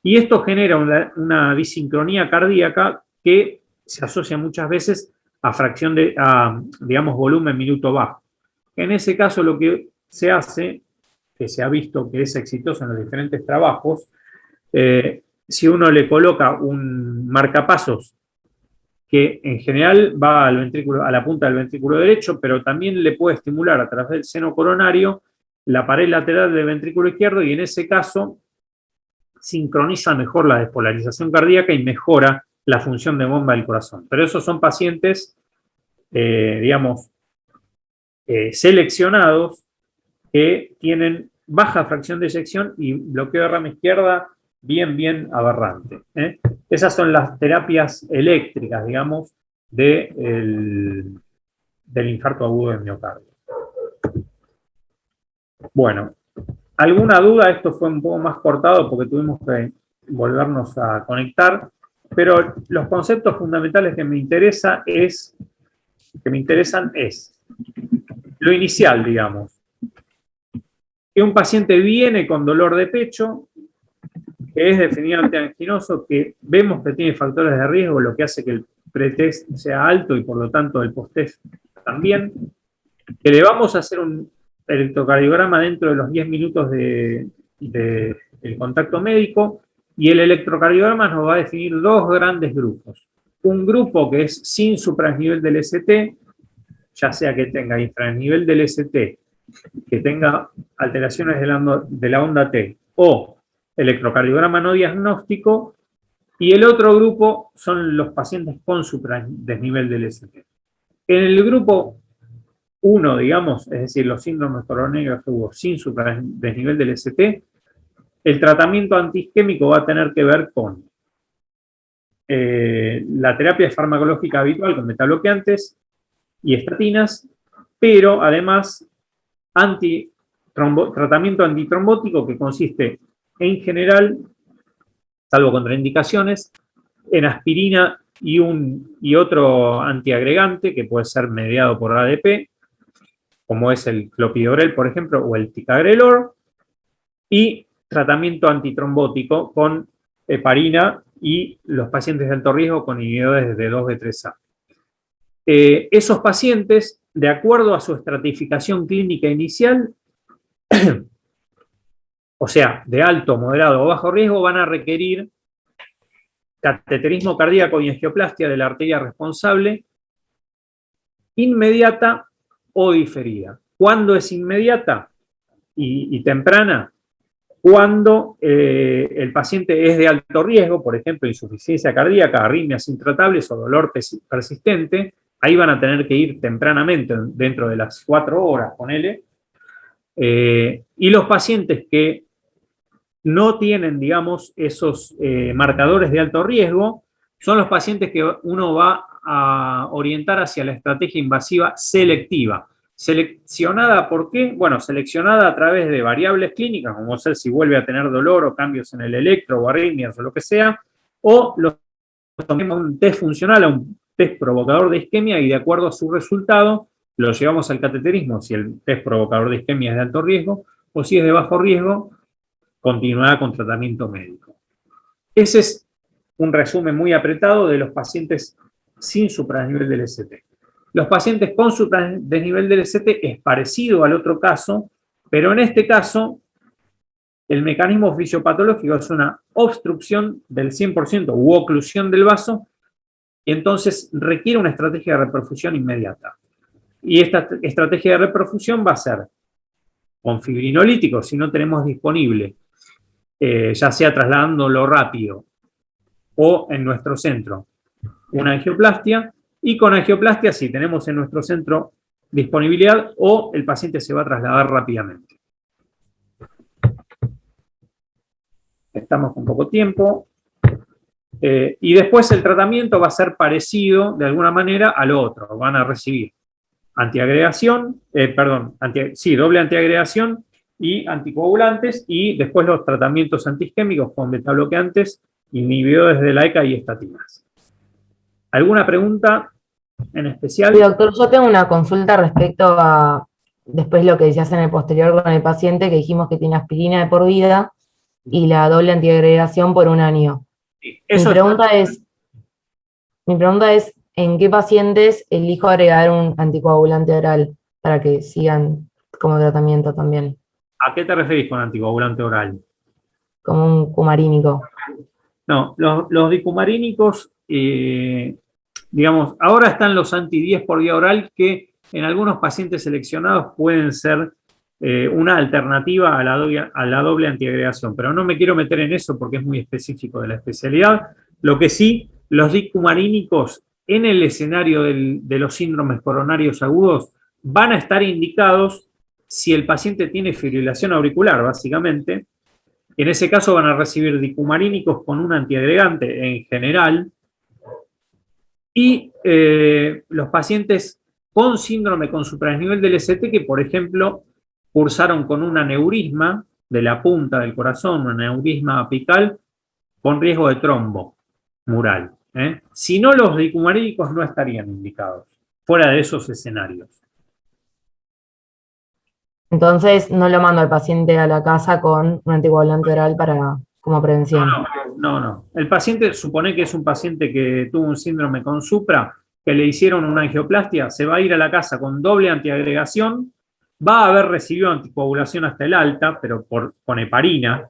Y esto genera una disincronía cardíaca que se asocia muchas veces a fracción digamos, volumen minuto bajo. En ese caso lo que se hace, que se ha visto que es exitoso en los diferentes trabajos, si uno le coloca un marcapasos que en general va al ventrículo, a la punta del ventrículo derecho, pero también le puede estimular a través del seno coronario la pared lateral del ventrículo izquierdo, y en ese caso sincroniza mejor la despolarización cardíaca y mejora la función de bomba del corazón. Pero esos son pacientes, digamos, seleccionados que tienen baja fracción de eyección y bloqueo de rama izquierda bien aberrante. Esas son las terapias eléctricas, digamos, del infarto agudo del miocardio. Bueno, ¿alguna duda? Esto fue un poco más cortado porque tuvimos que volvernos a conectar, pero los conceptos fundamentales que me interesan es lo inicial, digamos. que un paciente viene con dolor de pecho, que es definitivamente anginoso, que vemos que tiene factores de riesgo, lo que hace que el pretest sea alto y por lo tanto el posttest también, que le vamos a hacer un electrocardiograma dentro de los 10 minutos del contacto médico, y el electrocardiograma nos va a definir dos grandes grupos. Un grupo que es sin supradesnivel del ST, ya sea que tenga infradesnivel del ST, que tenga alteraciones de la onda T, o electrocardiograma no diagnóstico, y el otro grupo son los pacientes con supradesnivel del ST. En el grupo 1, digamos, es decir, los síndromes coronarios agudos sin supradesnivel del ST, el tratamiento antiisquémico va a tener que ver con la terapia farmacológica habitual con betabloqueantes y estatinas, pero además tratamiento antitrombótico que consiste en general, salvo contraindicaciones, en aspirina y otro antiagregante que puede ser mediado por ADP, como es el clopidogrel, por ejemplo, o el ticagrelor, y tratamiento antitrombótico con heparina y los pacientes de alto riesgo con inhibidores de 2B3A. Esos pacientes, de acuerdo a su estratificación clínica inicial, o sea, de alto, moderado o bajo riesgo, van a requerir cateterismo cardíaco y angioplastia de la arteria responsable inmediata o diferida. ¿Cuándo es inmediata y temprana? Cuando el paciente es de alto riesgo, por ejemplo, insuficiencia cardíaca, arritmias intratables o dolor persistente, ahí van a tener que ir tempranamente, dentro de las 4 horas, ponele. Y los pacientes que no tienen, digamos, esos marcadores de alto riesgo, son los pacientes que uno va a orientar hacia la estrategia invasiva selectiva. ¿Seleccionada por qué? Bueno, seleccionada a través de variables clínicas, como ser si vuelve a tener dolor o cambios en el electro o arritmias o lo que sea, o los tomamos un test funcional, a un test provocador de isquemia, y de acuerdo a su resultado, lo llevamos al cateterismo si el test provocador de isquemia es de alto riesgo, o si es de bajo riesgo, continuará con tratamiento médico. Ese es un resumen muy apretado de los pacientes sin supradesnivel del ST. Los pacientes con supradesnivel del ST es parecido al otro caso, pero en este caso el mecanismo fisiopatológico es una obstrucción del 100% u oclusión del vaso, y entonces requiere una estrategia de reperfusión inmediata. Y esta estrategia de reperfusión va a ser con fibrinolíticos, si no tenemos disponible, ya sea trasladándolo rápido o en nuestro centro, una angioplastia, y con angioplastia si tenemos en nuestro centro disponibilidad, o el paciente se va a trasladar rápidamente. Estamos con poco tiempo. Y después el tratamiento va a ser parecido de alguna manera al otro. Van a recibir antiagregación, doble antiagregación y anticoagulantes, y después los tratamientos antiisquémicos con betabloqueantes, inhibidores de la ECA y estatinas. ¿Alguna pregunta en especial? Sí, doctor, yo tengo una consulta respecto a después lo que decías en el posterior con el paciente, que dijimos que tiene aspirina de por vida y la doble antiagregación por 1 año. Mi pregunta es, ¿en qué pacientes elijo agregar un anticoagulante oral para que sigan como tratamiento también? ¿A qué te referís con anticoagulante oral? Como un cumarínico. No, los dicumarínicos, digamos, ahora están los anti-10 por vía oral, que en algunos pacientes seleccionados pueden ser una alternativa a la doble antiagregación, pero no me quiero meter en eso porque es muy específico de la especialidad. Lo que sí, los dicumarínicos en el escenario de los síndromes coronarios agudos van a estar indicados si el paciente tiene fibrilación auricular, básicamente. En ese caso van a recibir dicumarínicos con un antiagregante en general, y los pacientes con síndrome con supradesnivel del ST que, por ejemplo, cursaron con un aneurisma de la punta del corazón, un aneurisma apical, con riesgo de trombo mural. Si no, los dicumarínicos no estarían indicados, fuera de esos escenarios. Entonces no lo mando al paciente a la casa con un anticoagulante oral como prevención. No. El paciente, supone que es un paciente que tuvo un síndrome con supra, que le hicieron una angioplastia, se va a ir a la casa con doble antiagregación, va a haber recibido anticoagulación hasta el alta, pero con heparina,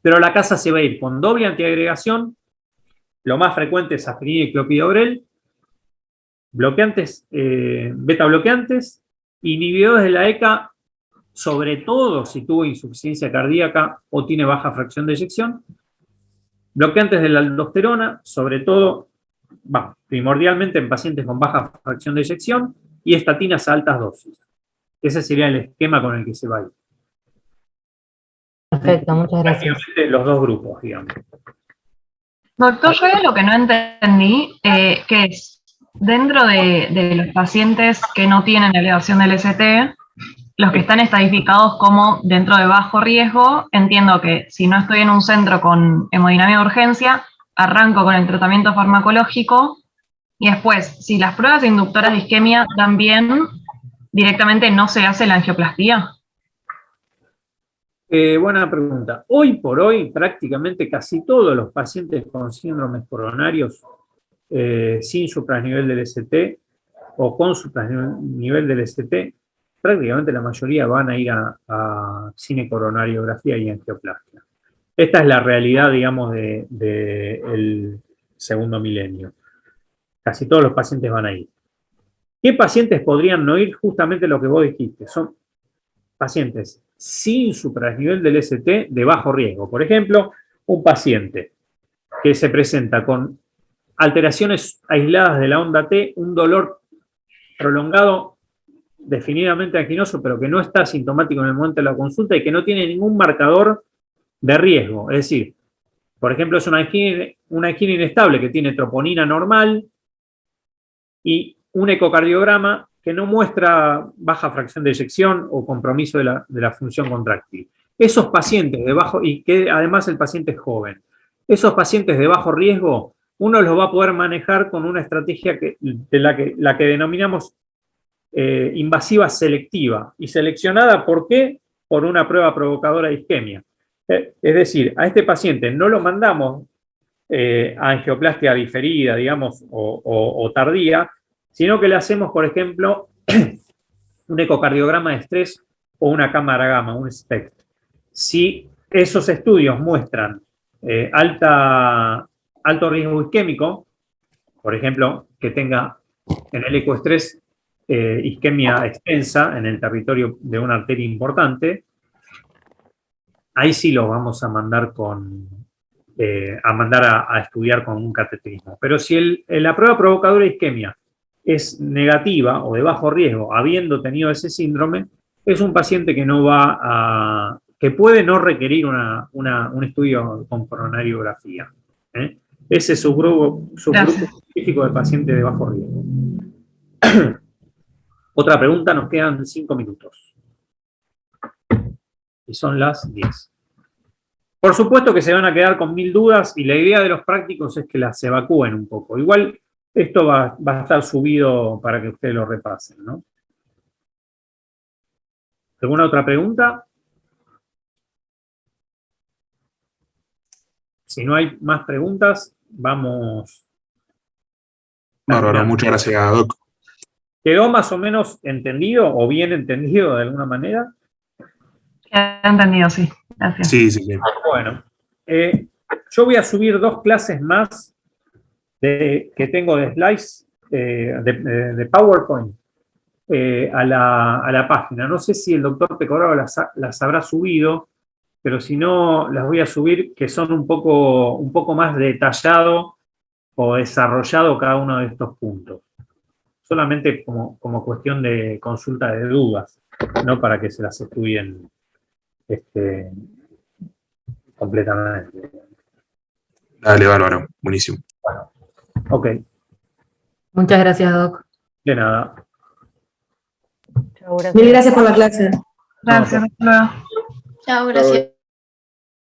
pero a la casa se va a ir con doble antiagregación, lo más frecuente es aspirina y clopidogrel, bloqueantes, beta bloqueantes, inhibidores de la ECA, sobre todo si tuvo insuficiencia cardíaca o tiene baja fracción de eyección, bloqueantes de la aldosterona, sobre todo, primordialmente en pacientes con baja fracción de eyección, y estatinas a altas dosis. Ese sería el esquema con el que se va a ir. Perfecto, muchas gracias. Los dos grupos, digamos. Doctor, yo lo que no entendí, que es, dentro de los pacientes que no tienen elevación del ST, los que están estadificados como dentro de bajo riesgo, entiendo que si no estoy en un centro con hemodinamia de urgencia, arranco con el tratamiento farmacológico y después, si las pruebas inductoras de isquemia dan bien, directamente no se hace la angioplastía. Buena pregunta. Hoy por hoy, prácticamente casi todos los pacientes con síndromes coronarios sin supranivel del ST o con supranivel del ST, prácticamente la mayoría van a ir a cinecoronariografía y angioplastia. Esta es la realidad, digamos, del segundo milenio. Casi todos los pacientes van a ir. ¿Qué pacientes podrían no ir? Justamente lo que vos dijiste. Son pacientes sin supranivel del ST de bajo riesgo. Por ejemplo, un paciente que se presenta con alteraciones aisladas de la onda T, un dolor prolongado, definidamente anginoso, pero que no está sintomático en el momento de la consulta y que no tiene ningún marcador de riesgo. Es decir, por ejemplo, es una angina inestable que tiene troponina normal y un ecocardiograma que no muestra baja fracción de eyección o compromiso de la función contráctil. Esos pacientes de bajo, y que además el paciente es joven, esos pacientes de bajo riesgo, uno los va a poder manejar con una estrategia la que denominamos invasiva selectiva. ¿Y seleccionada por qué? Por una prueba provocadora de isquemia. Es decir, a este paciente no lo mandamos a angioplastia diferida, digamos, o tardía, sino que le hacemos, por ejemplo, un ecocardiograma de estrés o una cámara gamma, un SPECT. Si esos estudios muestran alto riesgo isquémico, por ejemplo, que tenga en el ecoestrés isquemia extensa en el territorio de una arteria importante, ahí sí lo vamos a mandar a estudiar con un cateterismo. Pero si la prueba provocadora de isquemia es negativa o de bajo riesgo, habiendo tenido ese síndrome, es un paciente que que puede no requerir un estudio con coronariografía. Ese es subgrupo específico de paciente de bajo riesgo. Otra pregunta, nos quedan 5 minutos. Y son las 10. Por supuesto que se van a quedar con 1000 dudas y la idea de los prácticos es que las evacúen un poco. Igual esto va a estar subido para que ustedes lo repasen, ¿no? ¿Alguna otra pregunta? Si no hay más preguntas, vamos. Bárbaro, muchas gracias, Doc. ¿Quedó más o menos entendido o bien entendido de alguna manera? Quedó entendido, sí. Gracias. Sí. Bueno, yo voy a subir 2 clases más que tengo de slides de PowerPoint a la página. No sé si el doctor Pecoraro las habrá subido, pero si no, las voy a subir, que son un poco más detallado o desarrollado cada uno de estos puntos. Solamente como cuestión de consulta de dudas, no para que se las estudien completamente. Dale, bárbaro, buenísimo. Bueno, ok. Muchas gracias, Doc. De nada. Chau, gracias. Mil gracias por la clase. Gracias. Chao, gracias.